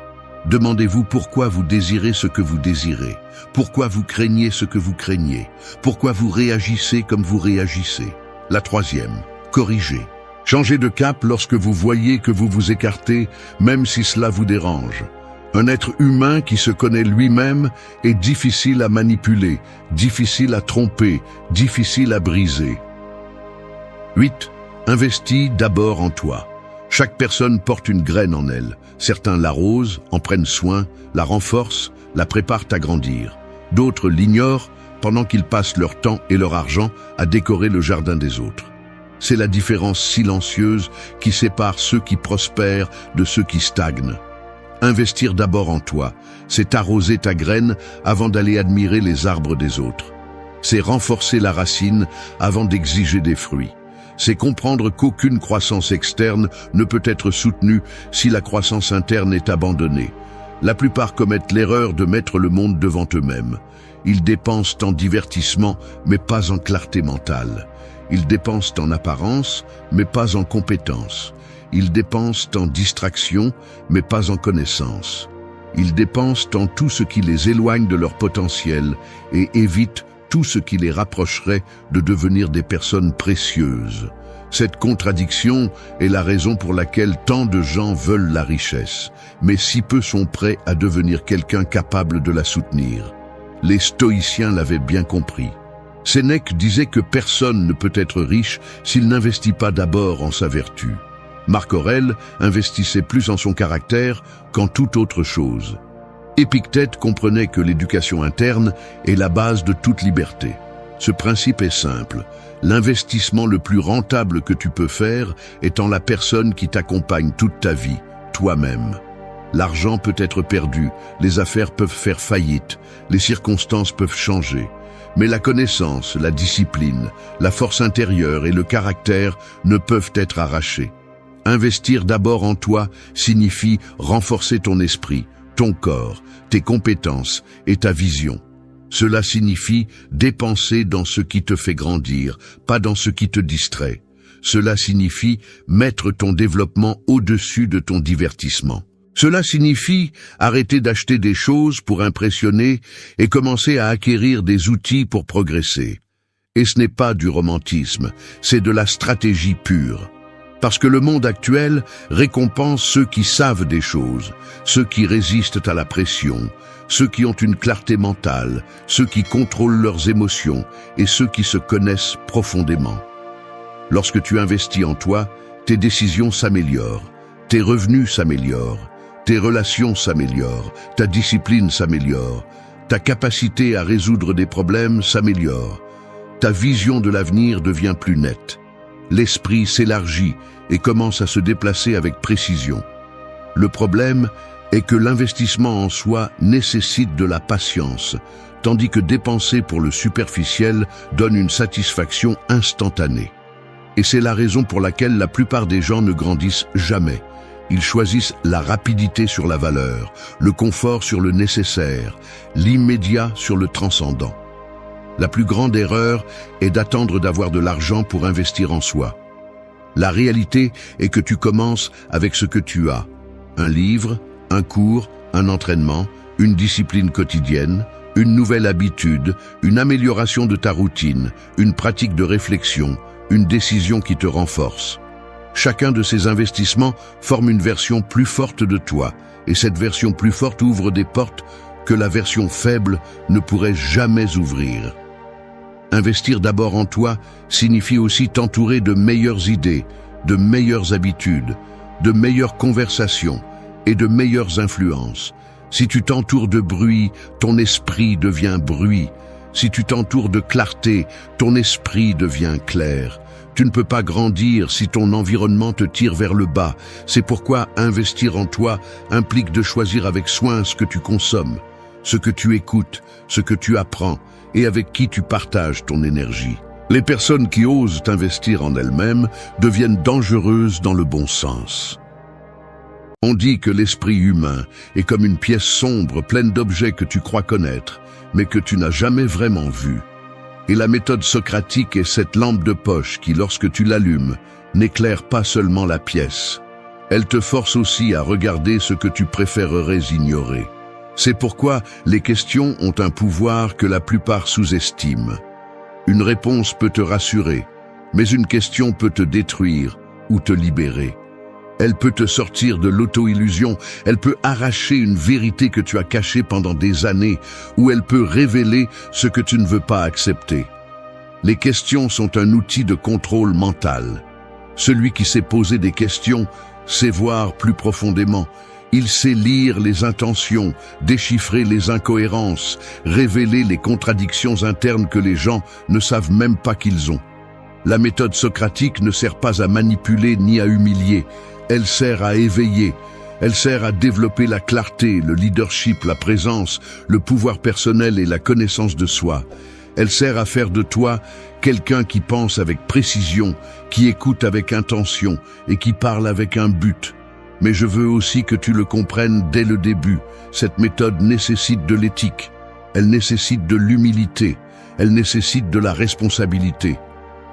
Demandez-vous pourquoi vous désirez ce que vous désirez, pourquoi vous craignez ce que vous craignez, pourquoi vous réagissez comme vous réagissez. La troisième, corrigez. Changez de cap lorsque vous voyez que vous vous écartez, même si cela vous dérange. Un être humain qui se connaît lui-même est difficile à manipuler, difficile à tromper, difficile à briser. 8. Investis d'abord en toi. Chaque personne porte une graine en elle. Certains l'arrosent, en prennent soin, la renforcent, la préparent à grandir. D'autres l'ignorent pendant qu'ils passent leur temps et leur argent à décorer le jardin des autres. C'est la différence silencieuse qui sépare ceux qui prospèrent de ceux qui stagnent. Investir d'abord en toi, c'est arroser ta graine avant d'aller admirer les arbres des autres. C'est renforcer la racine avant d'exiger des fruits. C'est comprendre qu'aucune croissance externe ne peut être soutenue si la croissance interne est abandonnée. La plupart commettent l'erreur de mettre le monde devant eux-mêmes. Ils dépensent en divertissement, mais pas en clarté mentale. Ils dépensent en apparence, mais pas en compétence. Ils dépensent en distraction, mais pas en connaissance. Ils dépensent en tout ce qui les éloigne de leur potentiel et évitent tout ce qui les rapprocherait de devenir des personnes précieuses. Cette contradiction est la raison pour laquelle tant de gens veulent la richesse, mais si peu sont prêts à devenir quelqu'un capable de la soutenir. Les stoïciens l'avaient bien compris. Sénèque disait que personne ne peut être riche s'il n'investit pas d'abord en sa vertu. Marc Aurèle investissait plus en son caractère qu'en toute autre chose. Épictète comprenait que l'éducation interne est la base de toute liberté. Ce principe est simple. L'investissement le plus rentable que tu peux faire est en la personne qui t'accompagne toute ta vie, toi-même. L'argent peut être perdu, les affaires peuvent faire faillite, les circonstances peuvent changer. Mais la connaissance, la discipline, la force intérieure et le caractère ne peuvent être arrachés. Investir d'abord en toi signifie renforcer ton esprit, ton corps, tes compétences et ta vision. Cela signifie dépenser dans ce qui te fait grandir, pas dans ce qui te distrait. Cela signifie mettre ton développement au-dessus de ton divertissement. Cela signifie arrêter d'acheter des choses pour impressionner et commencer à acquérir des outils pour progresser. Et ce n'est pas du romantisme, c'est de la stratégie pure. Parce que le monde actuel récompense ceux qui savent des choses, ceux qui résistent à la pression, ceux qui ont une clarté mentale, ceux qui contrôlent leurs émotions et ceux qui se connaissent profondément. Lorsque tu investis en toi, tes décisions s'améliorent, tes revenus s'améliorent, tes relations s'améliorent, ta discipline s'améliore, ta capacité à résoudre des problèmes s'améliore, ta vision de l'avenir devient plus nette. L'esprit s'élargit et commence à se déplacer avec précision. Le problème est que l'investissement en soi nécessite de la patience, tandis que dépenser pour le superficiel donne une satisfaction instantanée. Et c'est la raison pour laquelle la plupart des gens ne grandissent jamais. Ils choisissent la rapidité sur la valeur, le confort sur le nécessaire, l'immédiat sur le transcendant. La plus grande erreur est d'attendre d'avoir de l'argent pour investir en soi. La réalité est que tu commences avec ce que tu as. Un livre, un cours, un entraînement, une discipline quotidienne, une nouvelle habitude, une amélioration de ta routine, une pratique de réflexion, une décision qui te renforce. Chacun de ces investissements forme une version plus forte de toi, et cette version plus forte ouvre des portes que la version faible ne pourrait jamais ouvrir. Investir d'abord en toi signifie aussi t'entourer de meilleures idées, de meilleures habitudes, de meilleures conversations et de meilleures influences. Si tu t'entoures de bruit, ton esprit devient bruit. Si tu t'entoures de clarté, ton esprit devient clair. Tu ne peux pas grandir si ton environnement te tire vers le bas. C'est pourquoi investir en toi implique de choisir avec soin ce que tu consommes, ce que tu écoutes, ce que tu apprends et avec qui tu partages ton énergie. Les personnes qui osent investir en elles-mêmes deviennent dangereuses dans le bon sens. On dit que l'esprit humain est comme une pièce sombre pleine d'objets que tu crois connaître, mais que tu n'as jamais vraiment vus. Et la méthode socratique est cette lampe de poche qui, lorsque tu l'allumes, n'éclaire pas seulement la pièce. Elle te force aussi à regarder ce que tu préférerais ignorer. C'est pourquoi les questions ont un pouvoir que la plupart sous-estiment. Une réponse peut te rassurer, mais une question peut te détruire ou te libérer. Elle peut te sortir de l'auto-illusion, elle peut arracher une vérité que tu as cachée pendant des années, ou elle peut révéler ce que tu ne veux pas accepter. Les questions sont un outil de contrôle mental. Celui qui sait poser des questions sait voir plus profondément. Il sait lire les intentions, déchiffrer les incohérences, révéler les contradictions internes que les gens ne savent même pas qu'ils ont. La méthode socratique ne sert pas à manipuler ni à humilier. Elle sert à éveiller, elle sert à développer la clarté, le leadership, la présence, le pouvoir personnel et la connaissance de soi. Elle sert à faire de toi quelqu'un qui pense avec précision, qui écoute avec intention et qui parle avec un but. Mais je veux aussi que tu le comprennes dès le début. Cette méthode nécessite de l'éthique, elle nécessite de l'humilité, elle nécessite de la responsabilité.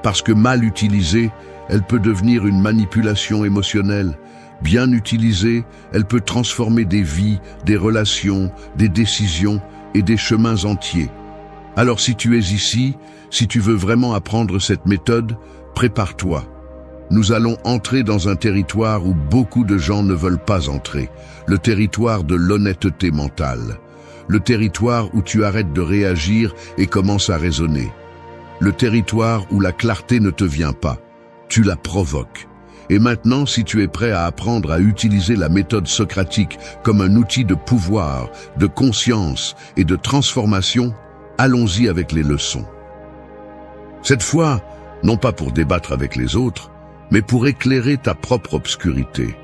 Parce que mal utilisée, elle peut devenir une manipulation émotionnelle. Bien utilisée, elle peut transformer des vies, des relations, des décisions et des chemins entiers. Alors si tu es ici, si tu veux vraiment apprendre cette méthode, prépare-toi. Nous allons entrer dans un territoire où beaucoup de gens ne veulent pas entrer, le territoire de l'honnêteté mentale, le territoire où tu arrêtes de réagir et commences à raisonner, le territoire où la clarté ne te vient pas. Tu la provoques. Et maintenant, si tu es prêt à apprendre à utiliser la méthode socratique comme un outil de pouvoir, de conscience et de transformation, allons-y avec les leçons. Cette fois, non pas pour débattre avec les autres, mais pour éclairer ta propre obscurité.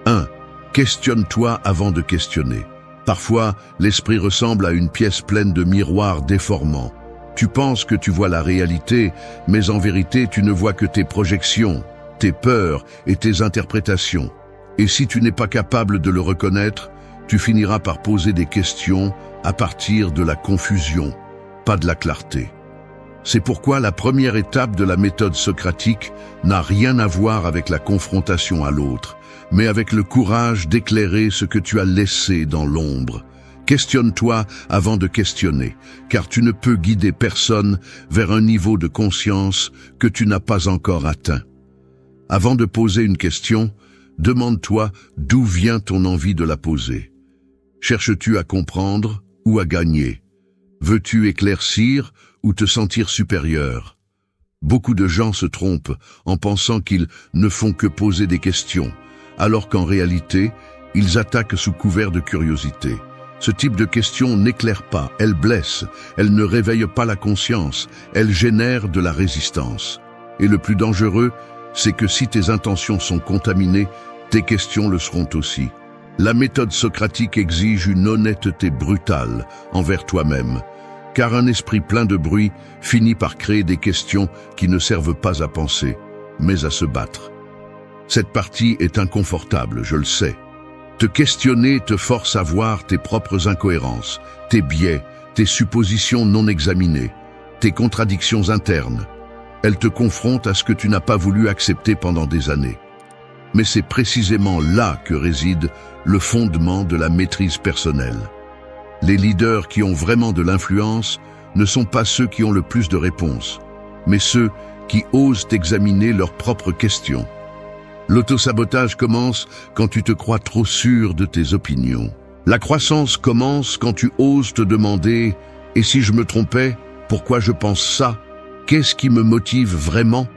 1. Questionne-toi avant de questionner. Parfois, l'esprit ressemble à une pièce pleine de miroirs déformants. Tu penses que tu vois la réalité, mais en vérité, tu ne vois que tes projections. tes peurs et tes interprétations. Et si tu n'es pas capable de le reconnaître, tu finiras par poser des questions à partir de la confusion, pas de la clarté. C'est pourquoi la première étape de la méthode socratique n'a rien à voir avec la confrontation à l'autre, mais avec le courage d'éclairer ce que tu as laissé dans l'ombre. Questionne-toi avant de questionner, car tu ne peux guider personne vers un niveau de conscience que tu n'as pas encore atteint. Avant de poser une question, demande-toi d'où vient ton envie de la poser. Cherches-tu à comprendre ou à gagner? Veux-tu éclaircir ou te sentir supérieur? Beaucoup de gens se trompent en pensant qu'ils ne font que poser des questions, alors qu'en réalité, ils attaquent sous couvert de curiosité. Ce type de question n'éclaire pas, elle blesse, elle ne réveille pas la conscience, elle génère de la résistance. Et le plus dangereux, c'est que si tes intentions sont contaminées, tes questions le seront aussi. La méthode socratique exige une honnêteté brutale envers toi-même, car un esprit plein de bruit finit par créer des questions qui ne servent pas à penser, mais à se battre. Cette partie est inconfortable, je le sais. Te questionner te force à voir tes propres incohérences, tes biais, tes suppositions non examinées, tes contradictions internes. Elle te confronte à ce que tu n'as pas voulu accepter pendant des années. Mais c'est précisément là que réside le fondement de la maîtrise personnelle. Les leaders qui ont vraiment de l'influence ne sont pas ceux qui ont le plus de réponses, mais ceux qui osent examiner leurs propres questions. L'autosabotage commence quand tu te crois trop sûr de tes opinions. La croissance commence quand tu oses te demander « Et si je me trompais, pourquoi je pense ça? Qu'est-ce qui me motive vraiment ?»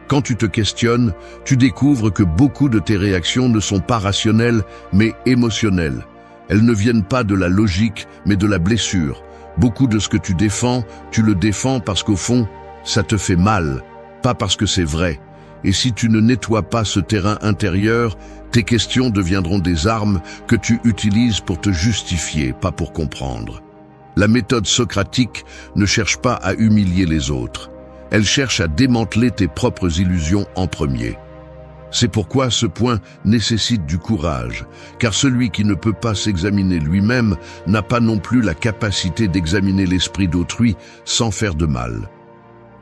Quand tu te questionnes, tu découvres que beaucoup de tes réactions ne sont pas rationnelles, mais émotionnelles. Elles ne viennent pas de la logique, mais de la blessure. Beaucoup de ce que tu défends, tu le défends parce qu'au fond, ça te fait mal, pas parce que c'est vrai. Et si tu ne nettoies pas ce terrain intérieur, tes questions deviendront des armes que tu utilises pour te justifier, pas pour comprendre. La méthode socratique ne cherche pas à humilier les autres. Elle cherche à démanteler tes propres illusions en premier. C'est pourquoi ce point nécessite du courage, car celui qui ne peut pas s'examiner lui-même n'a pas non plus la capacité d'examiner l'esprit d'autrui sans faire de mal.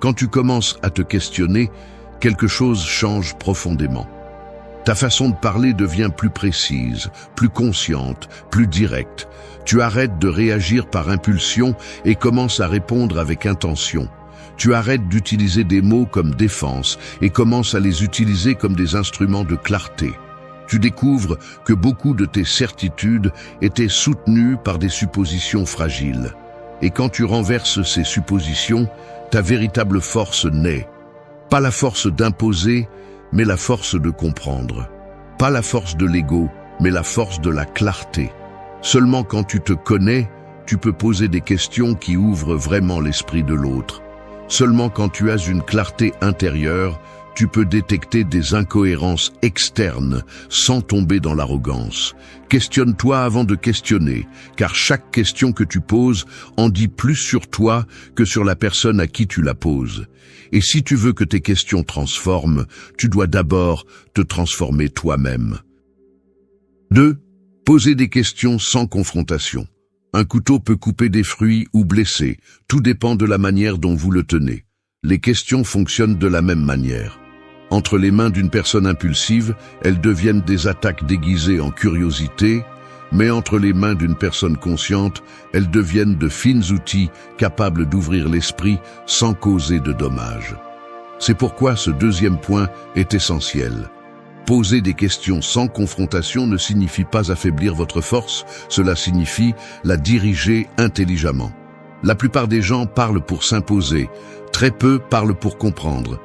Quand tu commences à te questionner, quelque chose change profondément. Ta façon de parler devient plus précise, plus consciente, plus directe. Tu arrêtes de réagir par impulsion et commences à répondre avec intention. Tu arrêtes d'utiliser des mots comme défense et commences à les utiliser comme des instruments de clarté. Tu découvres que beaucoup de tes certitudes étaient soutenues par des suppositions fragiles. Et quand tu renverses ces suppositions, ta véritable force naît. Pas la force d'imposer, mais la force de comprendre. Pas la force de l'ego, mais la force de la clarté. Seulement quand tu te connais, tu peux poser des questions qui ouvrent vraiment l'esprit de l'autre. Seulement quand tu as une clarté intérieure, tu peux détecter des incohérences externes sans tomber dans l'arrogance. Questionne-toi avant de questionner, car chaque question que tu poses en dit plus sur toi que sur la personne à qui tu la poses. Et si tu veux que tes questions transforment, tu dois d'abord te transformer toi-même. 2. Poser des questions sans confrontation. Un couteau peut couper des fruits ou blesser, tout dépend de la manière dont vous le tenez. Les questions fonctionnent de la même manière. Entre les mains d'une personne impulsive, elles deviennent des attaques déguisées en curiosité, mais entre les mains d'une personne consciente, elles deviennent de fines outils capables d'ouvrir l'esprit sans causer de dommages. C'est pourquoi ce deuxième point est essentiel. Poser des questions sans confrontation ne signifie pas affaiblir votre force, cela signifie la diriger intelligemment. La plupart des gens parlent pour s'imposer, très peu parlent pour comprendre.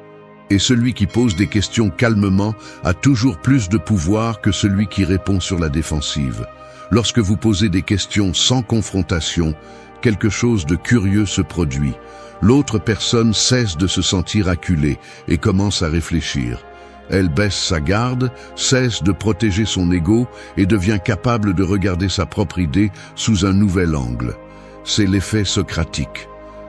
Et celui qui pose des questions calmement a toujours plus de pouvoir que celui qui répond sur la défensive. Lorsque vous posez des questions sans confrontation, quelque chose de curieux se produit. L'autre personne cesse de se sentir acculée et commence à réfléchir. Elle baisse sa garde, cesse de protéger son ego et devient capable de regarder sa propre idée sous un nouvel angle. C'est l'effet socratique.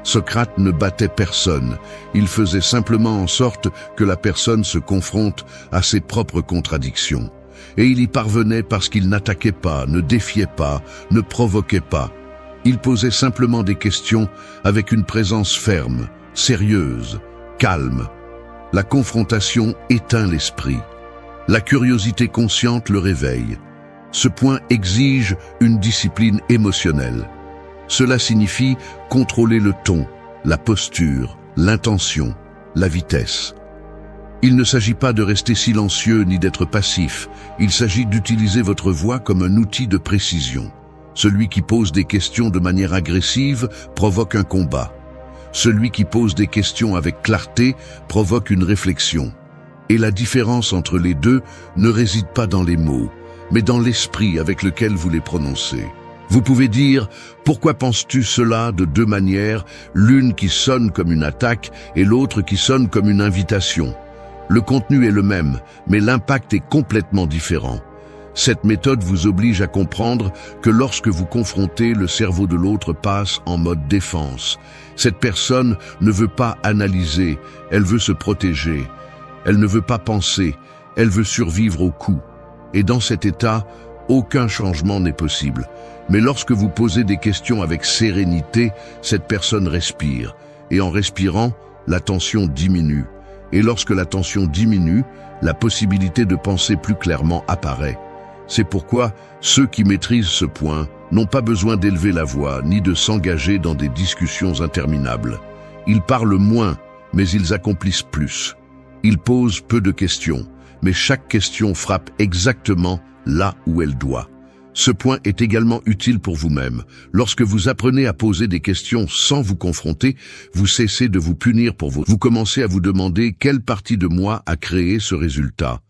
Socrate ne battait personne, il faisait simplement en sorte que la personne se confronte à ses propres contradictions. Et il y parvenait parce qu'il n'attaquait pas, ne défiait pas, ne provoquait pas. Il posait simplement des questions avec une présence ferme, sérieuse, calme. La confrontation éteint l'esprit. La curiosité consciente le réveille. Ce point exige une discipline émotionnelle. Cela signifie contrôler le ton, la posture, l'intention, la vitesse. Il ne s'agit pas de rester silencieux ni d'être passif, il s'agit d'utiliser votre voix comme un outil de précision. Celui qui pose des questions de manière agressive provoque un combat. Celui qui pose des questions avec clarté provoque une réflexion. Et la différence entre les deux ne réside pas dans les mots, mais dans l'esprit avec lequel vous les prononcez. Vous pouvez dire « Pourquoi penses-tu cela » de deux manières, l'une qui sonne comme une attaque et l'autre qui sonne comme une invitation. Le contenu est le même, mais l'impact est complètement différent. Cette méthode vous oblige à comprendre que lorsque vous confrontez, le cerveau de l'autre passe en mode défense. Cette personne ne veut pas analyser, elle veut se protéger. Elle ne veut pas penser, elle veut survivre au coup. Et dans cet état, aucun changement n'est possible. Mais lorsque vous posez des questions avec sérénité, cette personne respire. Et en respirant, la tension diminue. Et lorsque la tension diminue, la possibilité de penser plus clairement apparaît. C'est pourquoi ceux qui maîtrisent ce point n'ont pas besoin d'élever la voix ni de s'engager dans des discussions interminables. Ils parlent moins, mais ils accomplissent plus. Ils posent peu de questions, mais chaque question frappe exactement là où elle doit. Ce point est également utile pour vous-même. Lorsque vous apprenez à poser des questions sans vous confronter, vous cessez de vous punir pour vous. Vous commencez à vous demander quelle partie de moi a créé ce résultat.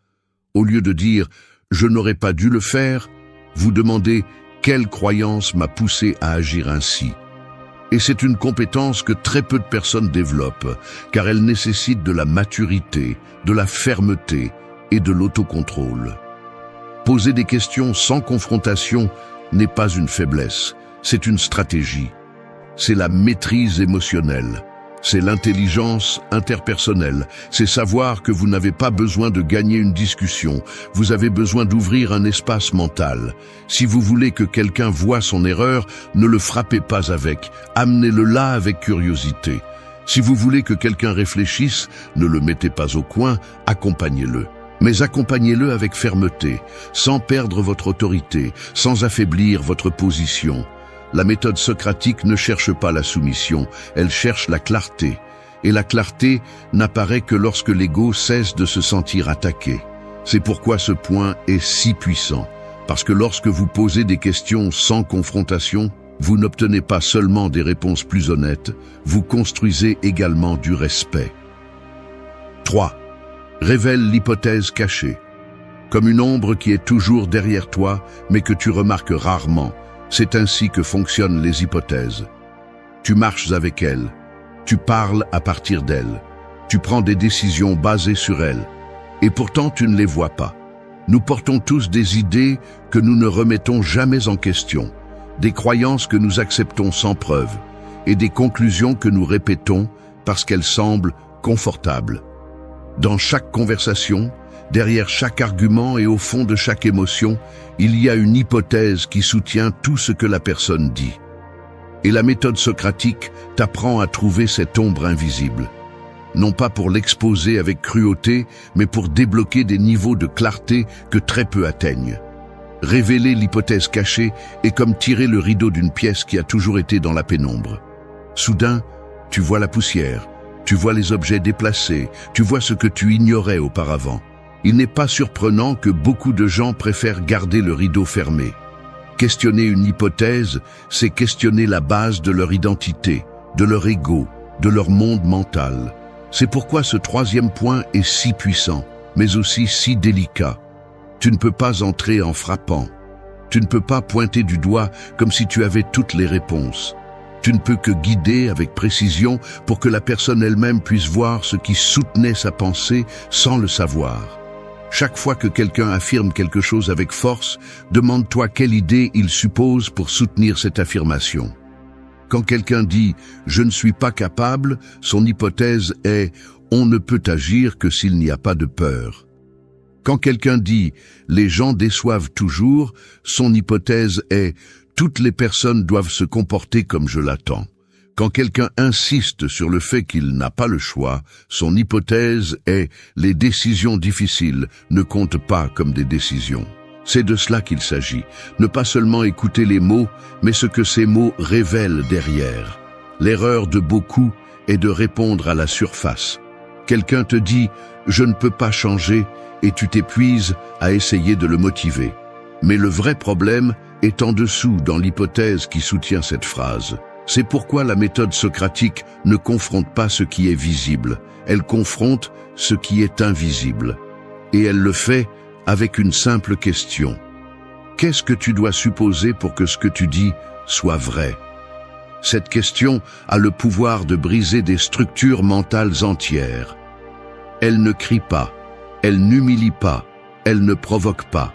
Au lieu de dire « je n'aurais pas dû le faire », vous demandez « quelle croyance m'a poussé à agir ainsi ?» Et c'est une compétence que très peu de personnes développent, car elle nécessite de la maturité, de la fermeté et de l'autocontrôle. Poser des questions sans confrontation n'est pas une faiblesse, c'est une stratégie. C'est la maîtrise émotionnelle, c'est l'intelligence interpersonnelle, c'est savoir que vous n'avez pas besoin de gagner une discussion, vous avez besoin d'ouvrir un espace mental. Si vous voulez que quelqu'un voie son erreur, ne le frappez pas avec, amenez-le là avec curiosité. Si vous voulez que quelqu'un réfléchisse, ne le mettez pas au coin, accompagnez-le. Mais accompagnez-le avec fermeté, sans perdre votre autorité, sans affaiblir votre position. La méthode socratique ne cherche pas la soumission, elle cherche la clarté. Et la clarté n'apparaît que lorsque l'ego cesse de se sentir attaqué. C'est pourquoi ce point est si puissant. Parce que lorsque vous posez des questions sans confrontation, vous n'obtenez pas seulement des réponses plus honnêtes, vous construisez également du respect. 3. Révèle l'hypothèse cachée. Comme une ombre qui est toujours derrière toi, mais que tu remarques rarement, c'est ainsi que fonctionnent les hypothèses. Tu marches avec elles, tu parles à partir d'elles, tu prends des décisions basées sur elles, et pourtant tu ne les vois pas. Nous portons tous des idées que nous ne remettons jamais en question, des croyances que nous acceptons sans preuve, et des conclusions que nous répétons parce qu'elles semblent confortables. Dans chaque conversation, derrière chaque argument et au fond de chaque émotion, il y a une hypothèse qui soutient tout ce que la personne dit. Et la méthode socratique t'apprend à trouver cette ombre invisible. Non pas pour l'exposer avec cruauté, mais pour débloquer des niveaux de clarté que très peu atteignent. Révéler l'hypothèse cachée est comme tirer le rideau d'une pièce qui a toujours été dans la pénombre. Soudain, tu vois la poussière. Tu vois les objets déplacés, tu vois ce que tu ignorais auparavant. Il n'est pas surprenant que beaucoup de gens préfèrent garder le rideau fermé. Questionner une hypothèse, c'est questionner la base de leur identité, de leur ego, de leur monde mental. C'est pourquoi ce troisième point est si puissant, mais aussi si délicat. Tu ne peux pas entrer en frappant. Tu ne peux pas pointer du doigt comme si tu avais toutes les réponses. Tu ne peux que guider avec précision pour que la personne elle-même puisse voir ce qui soutenait sa pensée sans le savoir. Chaque fois que quelqu'un affirme quelque chose avec force, demande-toi quelle idée il suppose pour soutenir cette affirmation. Quand quelqu'un dit « je ne suis pas capable », son hypothèse est « on ne peut agir que s'il n'y a pas de peur ». Quand quelqu'un dit « les gens déçoivent toujours », son hypothèse est « toutes les personnes doivent se comporter comme je l'attends ». Quand quelqu'un insiste sur le fait qu'il n'a pas le choix, son hypothèse est « les décisions difficiles ne comptent pas comme des décisions ». C'est de cela qu'il s'agit, ne pas seulement écouter les mots, mais ce que ces mots révèlent derrière. L'erreur de beaucoup est de répondre à la surface. Quelqu'un te dit « je ne peux pas changer » et tu t'épuises à essayer de le motiver. Mais le vrai problème est en dessous dans l'hypothèse qui soutient cette phrase. C'est pourquoi la méthode socratique ne confronte pas ce qui est visible, elle confronte ce qui est invisible. Et elle le fait avec une simple question. Qu'est-ce que tu dois supposer pour que ce que tu dis soit vrai? Cette question a le pouvoir de briser des structures mentales entières. Elle ne crie pas, elle n'humilie pas, elle ne provoque pas.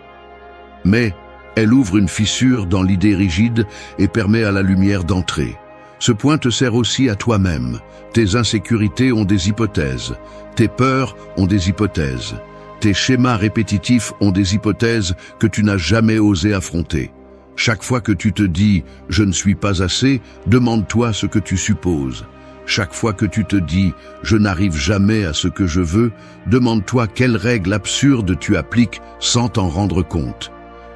Mais elle ouvre une fissure dans l'idée rigide et permet à la lumière d'entrer. Ce point te sert aussi à toi-même. Tes insécurités ont des hypothèses, tes peurs ont des hypothèses. Tes schémas répétitifs ont des hypothèses que tu n'as jamais osé affronter. Chaque fois que tu te dis « je ne suis pas assez », demande-toi ce que tu supposes. Chaque fois que tu te dis « je n'arrive jamais à ce que je veux », demande-toi quelles règles absurdes tu appliques sans t'en rendre compte.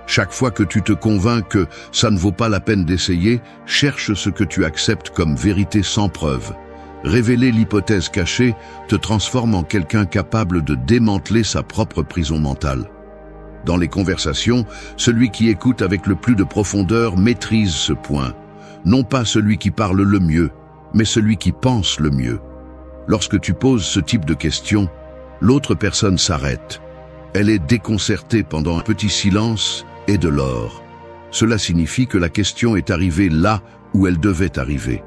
Chaque fois que tu te convaincs que ça ne vaut pas la peine d'essayer, cherche ce que tu acceptes comme vérité sans preuve. Révéler l'hypothèse cachée te transforme en quelqu'un capable de démanteler sa propre prison mentale. Dans les conversations, celui qui écoute avec le plus de profondeur maîtrise ce point. Non pas celui qui parle le mieux, mais celui qui pense le mieux. Lorsque tu poses ce type de questions, l'autre personne s'arrête. Elle est déconcertée pendant un petit silence et de l'or. Cela signifie que la question est arrivée là où elle devait arriver.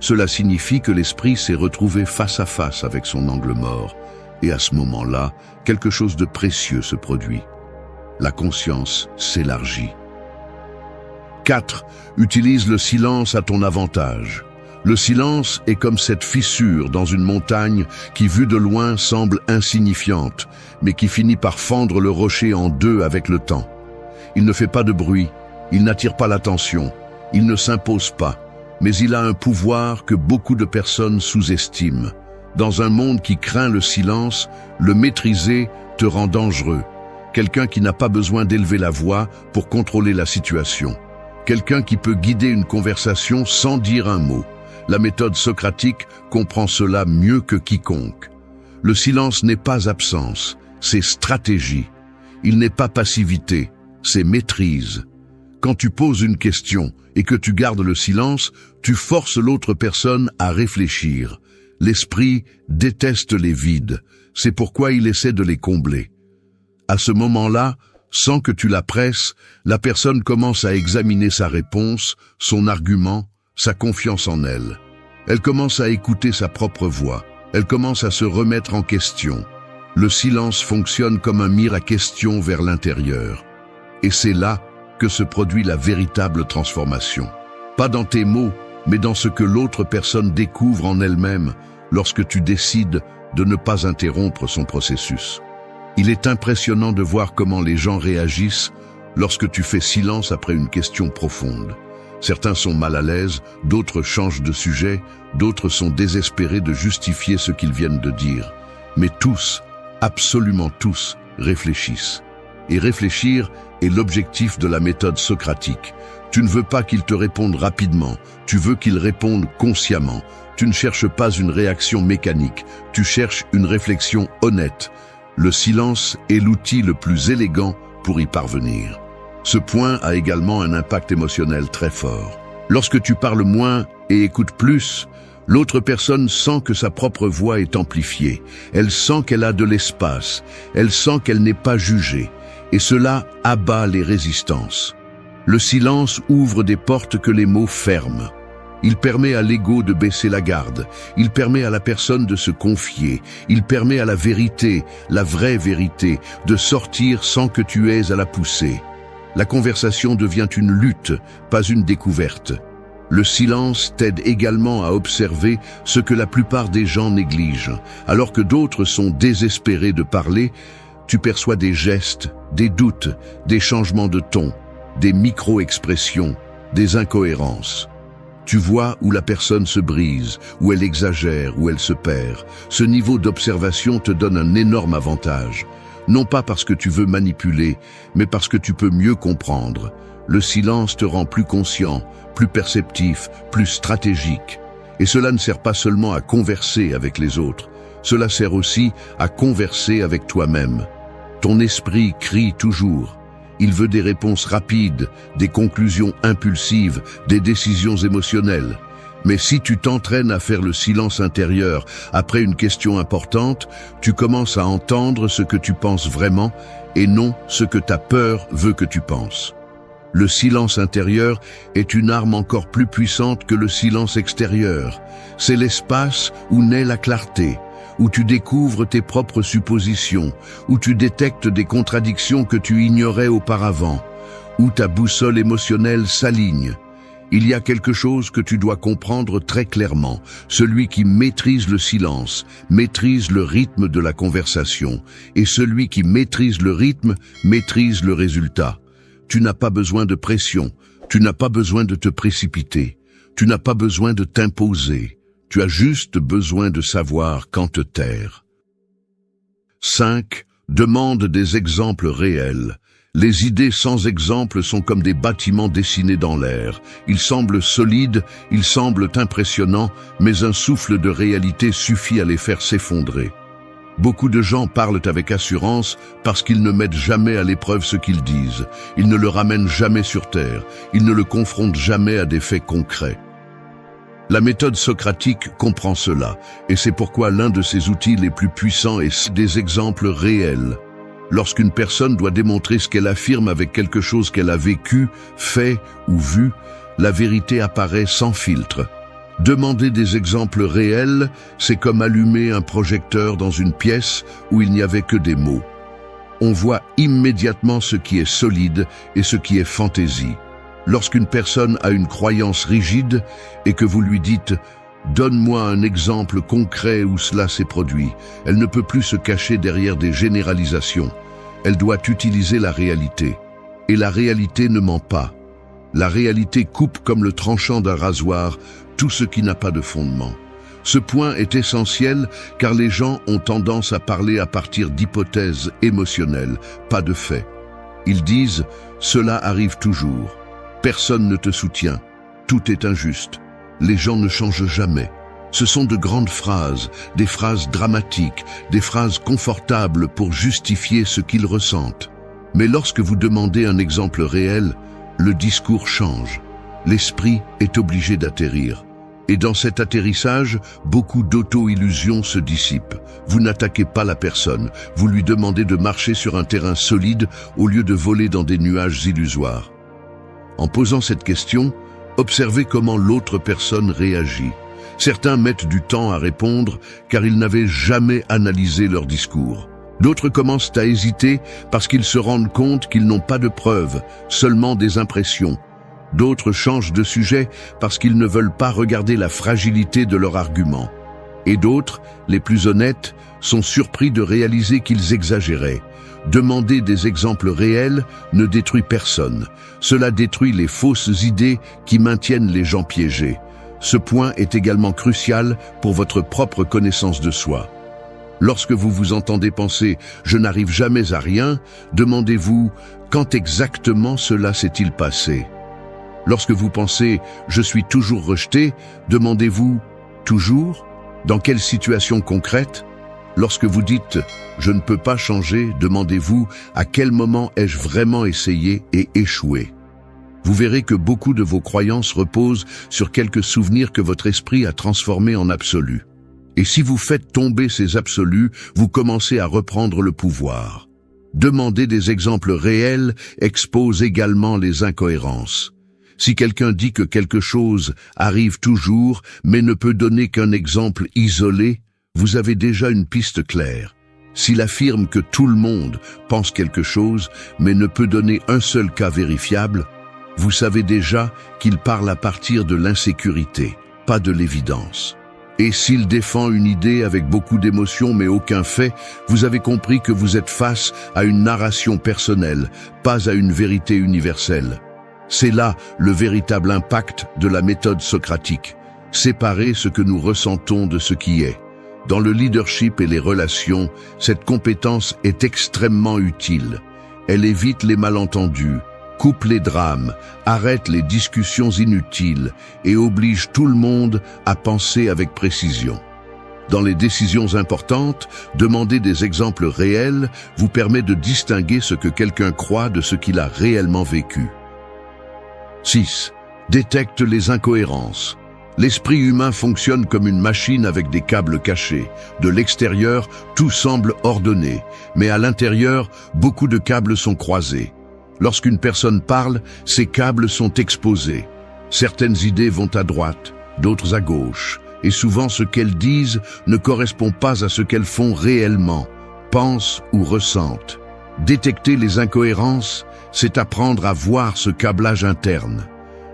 Cela signifie que l'esprit s'est retrouvé face à face avec son angle mort. Et à ce moment-là, quelque chose de précieux se produit. La conscience s'élargit. 4. Utilise le silence à ton avantage. Le silence est comme cette fissure dans une montagne qui, vue de loin, semble insignifiante, mais qui finit par fendre le rocher en deux avec le temps. Il ne fait pas de bruit, il n'attire pas l'attention, il ne s'impose pas, mais il a un pouvoir que beaucoup de personnes sous-estiment. Dans un monde qui craint le silence, le maîtriser te rend dangereux. Quelqu'un qui n'a pas besoin d'élever la voix pour contrôler la situation. Quelqu'un qui peut guider une conversation sans dire un mot. La méthode socratique comprend cela mieux que quiconque. Le silence n'est pas absence, c'est stratégie. Il n'est pas passivité, c'est maîtrise. Quand tu poses une question et que tu gardes le silence, tu forces l'autre personne à réfléchir. L'esprit déteste les vides, c'est pourquoi il essaie de les combler. À ce moment-là, sans que tu la presses, la personne commence à examiner sa réponse, son argument, sa confiance en elle. Elle commence à écouter sa propre voix. Elle commence à se remettre en question. Le silence fonctionne comme un mire à questions vers l'intérieur. Et c'est là que se produit la véritable transformation. Pas dans tes mots, mais dans ce que l'autre personne découvre en elle-même lorsque tu décides de ne pas interrompre son processus. Il est impressionnant de voir comment les gens réagissent lorsque tu fais silence après une question profonde. Certains sont mal à l'aise, d'autres changent de sujet, d'autres sont désespérés de justifier ce qu'ils viennent de dire. Mais tous, absolument tous, réfléchissent. Et réfléchir est l'objectif de la méthode socratique. Tu ne veux pas qu'ils te répondent rapidement, tu veux qu'ils répondent consciemment. Tu ne cherches pas une réaction mécanique, tu cherches une réflexion honnête. Le silence est l'outil le plus élégant pour y parvenir. Ce point a également un impact émotionnel très fort. Lorsque tu parles moins et écoutes plus, l'autre personne sent que sa propre voix est amplifiée. Elle sent qu'elle a de l'espace. Elle sent qu'elle n'est pas jugée. Et cela abat les résistances. Le silence ouvre des portes que les mots ferment. Il permet à l'ego de baisser la garde. Il permet à la personne de se confier. Il permet à la vérité, la vraie vérité, de sortir sans que tu aies à la pousser. La conversation devient une lutte, pas une découverte. Le silence t'aide également à observer ce que la plupart des gens négligent. Alors que d'autres sont désespérés de parler, tu perçois des gestes, des doutes, des changements de ton, des micro-expressions, des incohérences. Tu vois où la personne se brise, où elle exagère, où elle se perd. Ce niveau d'observation te donne un énorme avantage. Non pas parce que tu veux manipuler, mais parce que tu peux mieux comprendre. Le silence te rend plus conscient, plus perceptif, plus stratégique. Et cela ne sert pas seulement à converser avec les autres, cela sert aussi à converser avec toi-même. Ton esprit crie toujours. Il veut des réponses rapides, des conclusions impulsives, des décisions émotionnelles. Mais si tu t'entraînes à faire le silence intérieur après une question importante, tu commences à entendre ce que tu penses vraiment et non ce que ta peur veut que tu penses. Le silence intérieur est une arme encore plus puissante que le silence extérieur. C'est l'espace où naît la clarté, où tu découvres tes propres suppositions, où tu détectes des contradictions que tu ignorais auparavant, où ta boussole émotionnelle s'aligne. Il y a quelque chose que tu dois comprendre très clairement. Celui qui maîtrise le silence, maîtrise le rythme de la conversation, et celui qui maîtrise le rythme, maîtrise le résultat. Tu n'as pas besoin de pression, tu n'as pas besoin de te précipiter, tu n'as pas besoin de t'imposer, tu as juste besoin de savoir quand te taire. 5. Demande des exemples réels. Les idées sans exemple sont comme des bâtiments dessinés dans l'air. Ils semblent solides, ils semblent impressionnants, mais un souffle de réalité suffit à les faire s'effondrer. Beaucoup de gens parlent avec assurance parce qu'ils ne mettent jamais à l'épreuve ce qu'ils disent. Ils ne le ramènent jamais sur terre. Ils ne le confrontent jamais à des faits concrets. La méthode socratique comprend cela, et c'est pourquoi l'un de ses outils les plus puissants est des exemples réels. Lorsqu'une personne doit démontrer ce qu'elle affirme avec quelque chose qu'elle a vécu, fait ou vu, la vérité apparaît sans filtre. Demander des exemples réels, c'est comme allumer un projecteur dans une pièce où il n'y avait que des mots. On voit immédiatement ce qui est solide et ce qui est fantaisie. Lorsqu'une personne a une croyance rigide et que vous lui dites « Donne-moi un exemple concret où cela s'est produit », elle ne peut plus se cacher derrière des généralisations. Elle doit utiliser la réalité. Et la réalité ne ment pas. La réalité coupe comme le tranchant d'un rasoir tout ce qui n'a pas de fondement. Ce point est essentiel car les gens ont tendance à parler à partir d'hypothèses émotionnelles, pas de faits. Ils disent « Cela arrive toujours. Personne ne te soutient. Tout est injuste. Les gens ne changent jamais. » Ce sont de grandes phrases, des phrases dramatiques, des phrases confortables pour justifier ce qu'ils ressentent. Mais lorsque vous demandez un exemple réel, le discours change. L'esprit est obligé d'atterrir. Et dans cet atterrissage, beaucoup d'auto-illusions se dissipent. Vous n'attaquez pas la personne, vous lui demandez de marcher sur un terrain solide au lieu de voler dans des nuages illusoires. En posant cette question, observez comment l'autre personne réagit. Certains mettent du temps à répondre car ils n'avaient jamais analysé leur discours. D'autres commencent à hésiter parce qu'ils se rendent compte qu'ils n'ont pas de preuves, seulement des impressions. D'autres changent de sujet parce qu'ils ne veulent pas regarder la fragilité de leur argument. Et d'autres, les plus honnêtes, sont surpris de réaliser qu'ils exagéraient. Demander des exemples réels ne détruit personne. Cela détruit les fausses idées qui maintiennent les gens piégés. Ce point est également crucial pour votre propre connaissance de soi. Lorsque vous vous entendez penser « je n'arrive jamais à rien », demandez-vous « quand exactement cela s'est-il passé ?» Lorsque vous pensez « je suis toujours rejeté », demandez-vous « toujours » ? Dans quelle situation concrète ? Lorsque vous dites « je ne peux pas changer », demandez-vous « à quel moment ai-je vraiment essayé et échoué ?» Vous verrez que beaucoup de vos croyances reposent sur quelques souvenirs que votre esprit a transformés en absolus. Et si vous faites tomber ces absolus, vous commencez à reprendre le pouvoir. Demander des exemples réels expose également les incohérences. Si quelqu'un dit que quelque chose arrive toujours, mais ne peut donner qu'un exemple isolé, vous avez déjà une piste claire. S'il affirme que tout le monde pense quelque chose, mais ne peut donner un seul cas vérifiable, vous savez déjà qu'il parle à partir de l'insécurité, pas de l'évidence. Et s'il défend une idée avec beaucoup d'émotion mais aucun fait, vous avez compris que vous êtes face à une narration personnelle, pas à une vérité universelle. C'est là le véritable impact de la méthode socratique. Séparer ce que nous ressentons de ce qui est. Dans le leadership et les relations, cette compétence est extrêmement utile. Elle évite les malentendus, coupe les drames, arrête les discussions inutiles et oblige tout le monde à penser avec précision. Dans les décisions importantes, demander des exemples réels vous permet de distinguer ce que quelqu'un croit de ce qu'il a réellement vécu. 6. Détecte les incohérences. L'esprit humain fonctionne comme une machine avec des câbles cachés. De l'extérieur, tout semble ordonné, mais à l'intérieur, beaucoup de câbles sont croisés. Lorsqu'une personne parle, ces câbles sont exposés. Certaines idées vont à droite, d'autres à gauche, et souvent ce qu'elles disent ne correspond pas à ce qu'elles font réellement, pensent ou ressentent. Détecter les incohérences, c'est apprendre à voir ce câblage interne.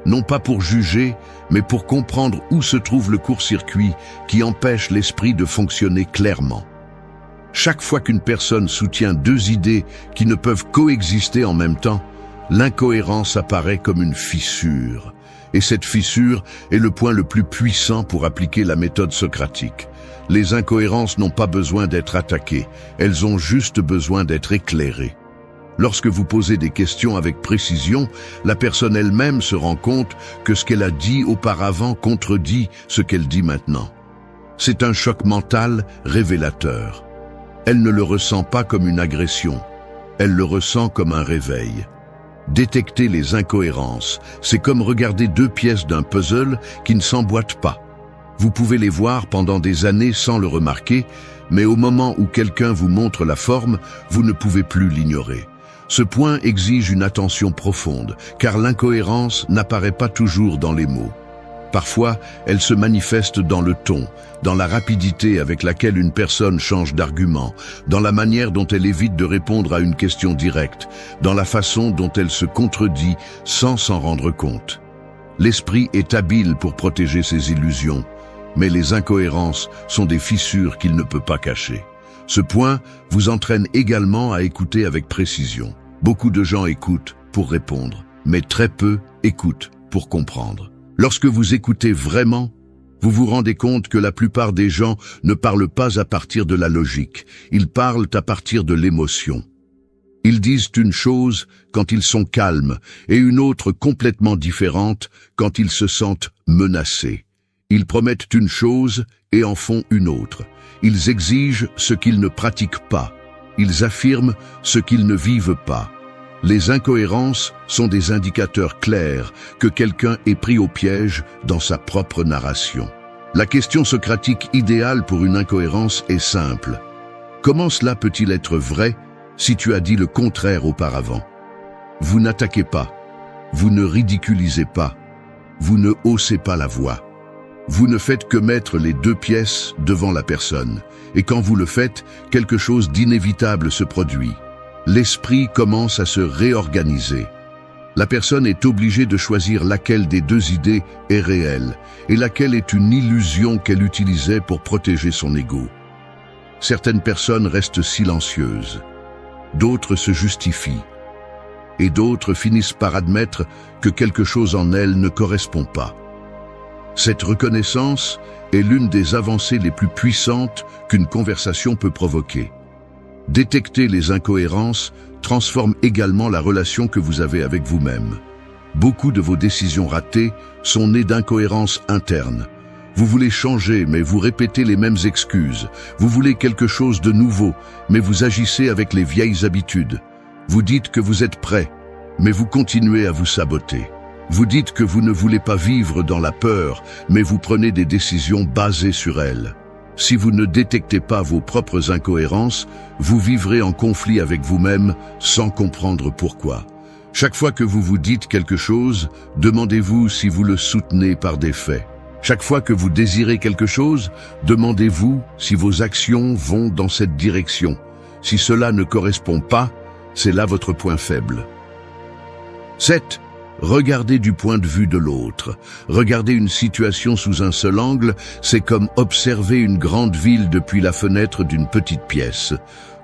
Non pas pour juger, mais pour comprendre où se trouve le court-circuit qui empêche l'esprit de fonctionner clairement. Chaque fois qu'une personne soutient deux idées qui ne peuvent coexister en même temps, l'incohérence apparaît comme une fissure. Et cette fissure est le point le plus puissant pour appliquer la méthode socratique. Les incohérences n'ont pas besoin d'être attaquées, elles ont juste besoin d'être éclairées. Lorsque vous posez des questions avec précision, la personne elle-même se rend compte que ce qu'elle a dit auparavant contredit ce qu'elle dit maintenant. C'est un choc mental révélateur. Elle ne le ressent pas comme une agression, elle le ressent comme un réveil. Détecter les incohérences, c'est comme regarder deux pièces d'un puzzle qui ne s'emboîtent pas. Vous pouvez les voir pendant des années sans le remarquer, mais au moment où quelqu'un vous montre la forme, vous ne pouvez plus l'ignorer. Ce point exige une attention profonde, car l'incohérence n'apparaît pas toujours dans les mots. Parfois, elle se manifeste dans le ton, dans la rapidité avec laquelle une personne change d'argument, dans la manière dont elle évite de répondre à une question directe, dans la façon dont elle se contredit sans s'en rendre compte. L'esprit est habile pour protéger ses illusions, mais les incohérences sont des fissures qu'il ne peut pas cacher. Ce point vous entraîne également à écouter avec précision. Beaucoup de gens écoutent pour répondre, mais très peu écoutent pour comprendre. Lorsque vous écoutez vraiment, vous vous rendez compte que la plupart des gens ne parlent pas à partir de la logique, ils parlent à partir de l'émotion. Ils disent une chose quand ils sont calmes et une autre complètement différente quand ils se sentent menacés. Ils promettent une chose et en font une autre. Ils exigent ce qu'ils ne pratiquent pas. Ils affirment ce qu'ils ne vivent pas. Les incohérences sont des indicateurs clairs que quelqu'un est pris au piège dans sa propre narration. La question socratique idéale pour une incohérence est simple. Comment cela peut-il être vrai si tu as dit le contraire auparavant? Vous n'attaquez pas, vous ne ridiculisez pas, vous ne haussez pas la voix. Vous ne faites que mettre les deux pièces devant la personne. Et quand vous le faites, quelque chose d'inévitable se produit. L'esprit commence à se réorganiser. La personne est obligée de choisir laquelle des deux idées est réelle et laquelle est une illusion qu'elle utilisait pour protéger son ego. Certaines personnes restent silencieuses, d'autres se justifient, et d'autres finissent par admettre que quelque chose en elles ne correspond pas. Cette reconnaissance est l'une des avancées les plus puissantes qu'une conversation peut provoquer. Détecter les incohérences transforme également la relation que vous avez avec vous-même. Beaucoup de vos décisions ratées sont nées d'incohérences internes. Vous voulez changer, mais vous répétez les mêmes excuses. Vous voulez quelque chose de nouveau, mais vous agissez avec les vieilles habitudes. Vous dites que vous êtes prêt, mais vous continuez à vous saboter. Vous dites que vous ne voulez pas vivre dans la peur, mais vous prenez des décisions basées sur elle. Si vous ne détectez pas vos propres incohérences, vous vivrez en conflit avec vous-même sans comprendre pourquoi. Chaque fois que vous vous dites quelque chose, demandez-vous si vous le soutenez par des faits. Chaque fois que vous désirez quelque chose, demandez-vous si vos actions vont dans cette direction. Si cela ne correspond pas, c'est là votre point faible. 7. Regardez du point de vue de l'autre. Regarder une situation sous un seul angle, c'est comme observer une grande ville depuis la fenêtre d'une petite pièce.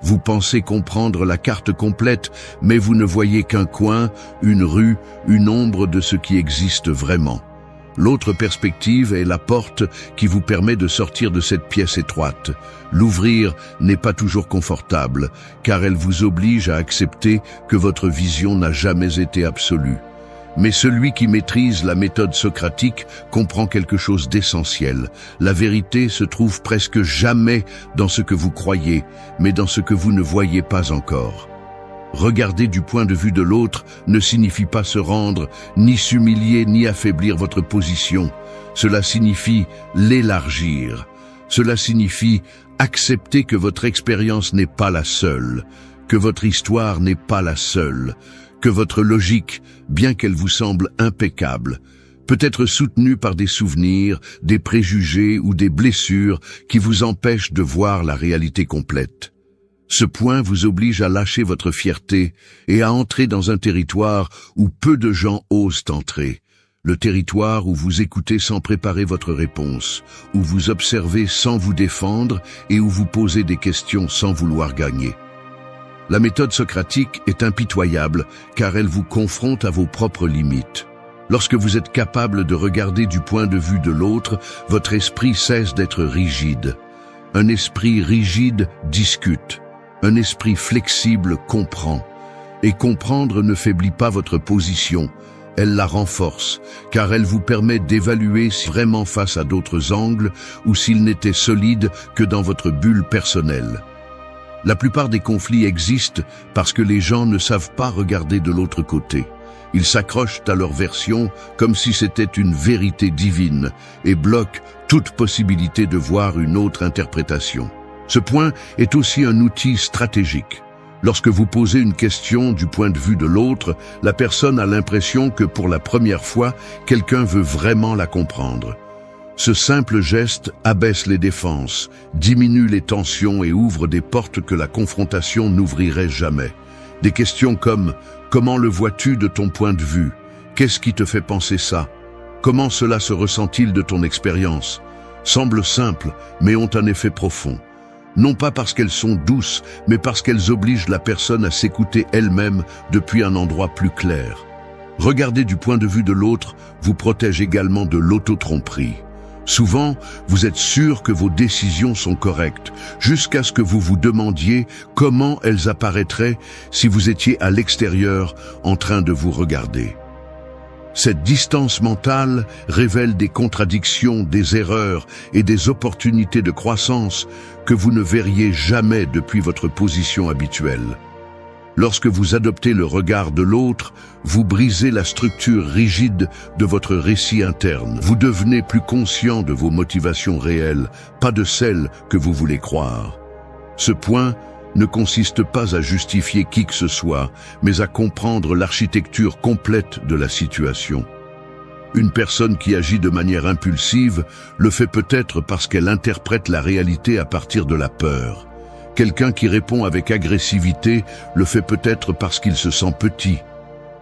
Vous pensez comprendre la carte complète, mais vous ne voyez qu'un coin, une rue, une ombre de ce qui existe vraiment. L'autre perspective est la porte qui vous permet de sortir de cette pièce étroite. L'ouvrir n'est pas toujours confortable, car elle vous oblige à accepter que votre vision n'a jamais été absolue. Mais celui qui maîtrise la méthode socratique comprend quelque chose d'essentiel. La vérité se trouve presque jamais dans ce que vous croyez, mais dans ce que vous ne voyez pas encore. Regarder du point de vue de l'autre ne signifie pas se rendre, ni s'humilier, ni affaiblir votre position. Cela signifie l'élargir. Cela signifie accepter que votre expérience n'est pas la seule, que votre histoire n'est pas la seule, que votre logique, bien qu'elle vous semble impeccable, peut être soutenue par des souvenirs, des préjugés ou des blessures qui vous empêchent de voir la réalité complète. Ce point vous oblige à lâcher votre fierté et à entrer dans un territoire où peu de gens osent entrer. Le territoire où vous écoutez sans préparer votre réponse, où vous observez sans vous défendre et où vous posez des questions sans vouloir gagner. La méthode socratique est impitoyable car elle vous confronte à vos propres limites. Lorsque vous êtes capable de regarder du point de vue de l'autre, votre esprit cesse d'être rigide. Un esprit rigide discute. Un esprit flexible comprend. Et comprendre ne faiblit pas votre position, elle la renforce, car elle vous permet d'évaluer si vraiment face à d'autres angles ou s'il n'était solide que dans votre bulle personnelle. La plupart des conflits existent parce que les gens ne savent pas regarder de l'autre côté. Ils s'accrochent à leur version comme si c'était une vérité divine et bloquent toute possibilité de voir une autre interprétation. Ce point est aussi un outil stratégique. Lorsque vous posez une question du point de vue de l'autre, la personne a l'impression que pour la première fois, quelqu'un veut vraiment la comprendre. Ce simple geste abaisse les défenses, diminue les tensions et ouvre des portes que la confrontation n'ouvrirait jamais. Des questions comme « Comment le vois-tu de ton point de vue ? Qu'est-ce qui te fait penser ça ? Comment cela se ressent-il de ton expérience ?» semblent simples, mais ont un effet profond. Non pas parce qu'elles sont douces, mais parce qu'elles obligent la personne à s'écouter elle-même depuis un endroit plus clair. Regarder du point de vue de l'autre vous protège également de l'auto-tromperie. Souvent, vous êtes sûr que vos décisions sont correctes, jusqu'à ce que vous vous demandiez comment elles apparaîtraient si vous étiez à l'extérieur en train de vous regarder. Cette distance mentale révèle des contradictions, des erreurs et des opportunités de croissance que vous ne verriez jamais depuis votre position habituelle. Lorsque vous adoptez le regard de l'autre, vous brisez la structure rigide de votre récit interne. Vous devenez plus conscient de vos motivations réelles, pas de celles que vous voulez croire. Ce point ne consiste pas à justifier qui que ce soit, mais à comprendre l'architecture complète de la situation. Une personne qui agit de manière impulsive le fait peut-être parce qu'elle interprète la réalité à partir de la peur. Quelqu'un qui répond avec agressivité le fait peut-être parce qu'il se sent petit.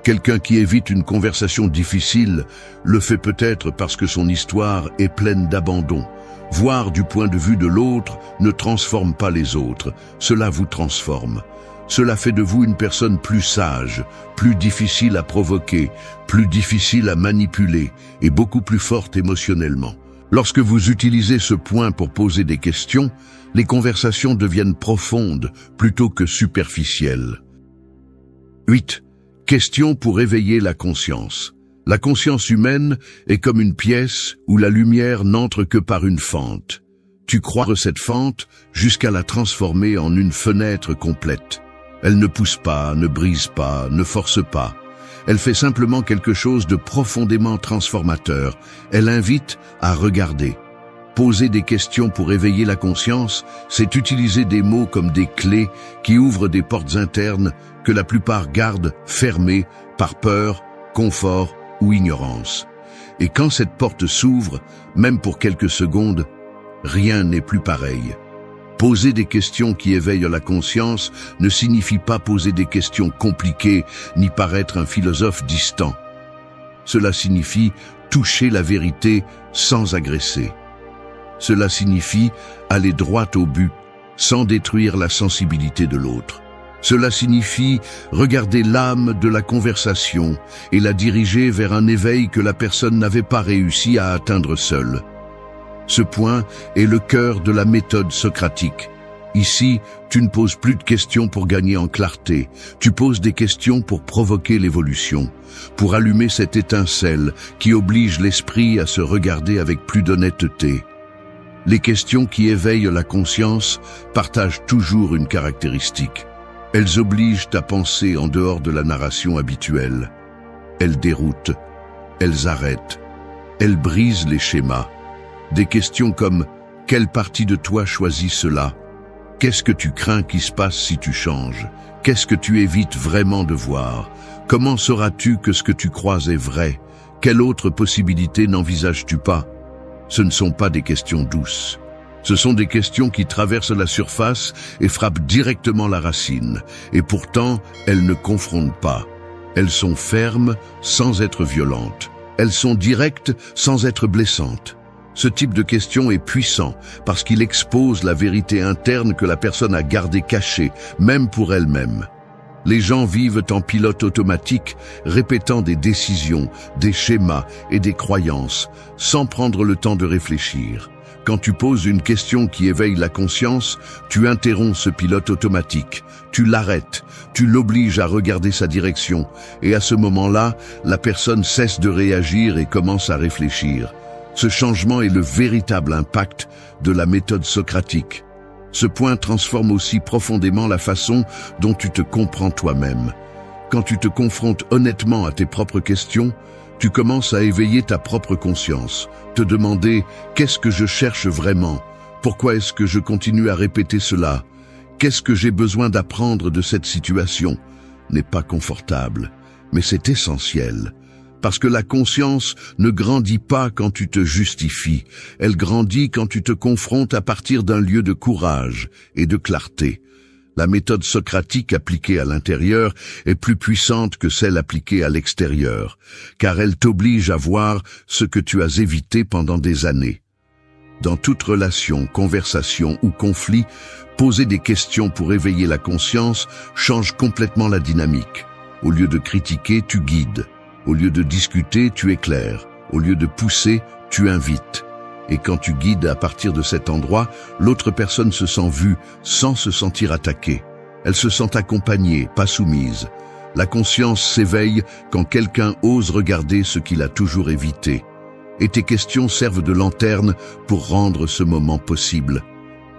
Quelqu'un qui évite une conversation difficile le fait peut-être parce que son histoire est pleine d'abandon. Voir du point de vue de l'autre ne transforme pas les autres, cela vous transforme. Cela fait de vous une personne plus sage, plus difficile à provoquer, plus difficile à manipuler et beaucoup plus forte émotionnellement. Lorsque vous utilisez ce point pour poser des questions, les conversations deviennent profondes plutôt que superficielles. 8. Question pour éveiller la conscience. La conscience humaine est comme une pièce où la lumière n'entre que par une fente. Tu crois cette fente jusqu'à la transformer en une fenêtre complète. Elle ne pousse pas, ne brise pas, ne force pas. Elle fait simplement quelque chose de profondément transformateur. Elle invite à regarder. Poser des questions pour éveiller la conscience, c'est utiliser des mots comme des clés qui ouvrent des portes internes que la plupart gardent fermées par peur, confort ou ignorance. Et quand cette porte s'ouvre, même pour quelques secondes, rien n'est plus pareil. Poser des questions qui éveillent la conscience ne signifie pas poser des questions compliquées ni paraître un philosophe distant. Cela signifie toucher la vérité sans agresser. Cela signifie aller droit au but, sans détruire la sensibilité de l'autre. Cela signifie regarder l'âme de la conversation et la diriger vers un éveil que la personne n'avait pas réussi à atteindre seule. Ce point est le cœur de la méthode socratique. Ici, tu ne poses plus de questions pour gagner en clarté, tu poses des questions pour provoquer l'évolution, pour allumer cette étincelle qui oblige l'esprit à se regarder avec plus d'honnêteté. Les questions qui éveillent la conscience partagent toujours une caractéristique. Elles obligent à penser en dehors de la narration habituelle. Elles déroutent, elles arrêtent, elles brisent les schémas. Des questions comme « Quelle partie de toi choisit cela ? Qu'est-ce que tu crains qui se passe si tu changes ? Qu'est-ce que tu évites vraiment de voir ? Comment sauras-tu que ce que tu crois est vrai ? Quelle autre possibilité n'envisages-tu pas ?» Ce ne sont pas des questions douces. Ce sont des questions qui traversent la surface et frappent directement la racine. Et pourtant, elles ne confrontent pas. Elles sont fermes sans être violentes. Elles sont directes sans être blessantes. Ce type de question est puissant parce qu'il expose la vérité interne que la personne a gardée cachée, même pour elle-même. Les gens vivent en pilote automatique, répétant des décisions, des schémas et des croyances, sans prendre le temps de réfléchir. Quand tu poses une question qui éveille la conscience, tu interromps ce pilote automatique, tu l'arrêtes, tu l'obliges à regarder sa direction, et à ce moment-là, la personne cesse de réagir et commence à réfléchir. Ce changement est le véritable impact de la méthode socratique. Ce point transforme aussi profondément la façon dont tu te comprends toi-même. Quand tu te confrontes honnêtement à tes propres questions, tu commences à éveiller ta propre conscience, te demander « Qu'est-ce que je cherche vraiment ? Pourquoi est-ce que je continue à répéter cela ? Qu'est-ce que j'ai besoin d'apprendre de cette situation ?» N'est pas confortable, mais c'est essentiel. Parce que la conscience ne grandit pas quand tu te justifies, elle grandit quand tu te confrontes à partir d'un lieu de courage et de clarté. La méthode socratique appliquée à l'intérieur est plus puissante que celle appliquée à l'extérieur, car elle t'oblige à voir ce que tu as évité pendant des années. Dans toute relation, conversation ou conflit, poser des questions pour éveiller la conscience change complètement la dynamique. Au lieu de critiquer, tu guides. Au lieu de discuter, tu éclaires. Au lieu de pousser, tu invites. Et quand tu guides à partir de cet endroit, l'autre personne se sent vue sans se sentir attaquée. Elle se sent accompagnée, pas soumise. La conscience s'éveille quand quelqu'un ose regarder ce qu'il a toujours évité. Et tes questions servent de lanterne pour rendre ce moment possible.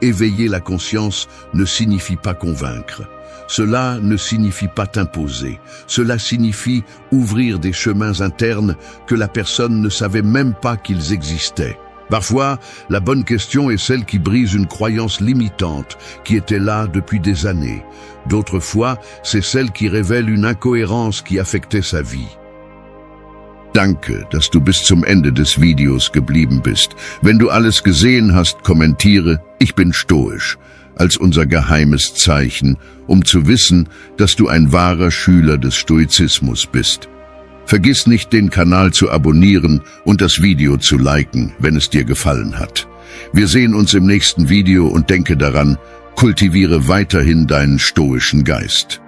Éveiller la conscience ne signifie pas convaincre. Cela ne signifie pas t'imposer. Cela signifie ouvrir des chemins internes que la personne ne savait même pas qu'ils existaient. Parfois, la bonne question est celle qui brise une croyance limitante qui était là depuis des années. D'autres fois, c'est celle qui révèle une incohérence qui affectait sa vie. Danke, dass du bis zum Ende des Videos geblieben bist. Wenn du alles gesehen hast, kommentiere, ich bin stoisch, als unser geheimes Zeichen, um zu wissen, dass du ein wahrer Schüler des Stoizismus bist. Vergiss nicht, den Kanal zu abonnieren und das Video zu liken, wenn es dir gefallen hat. Wir sehen uns im nächsten Video und denke daran, kultiviere weiterhin deinen stoischen Geist.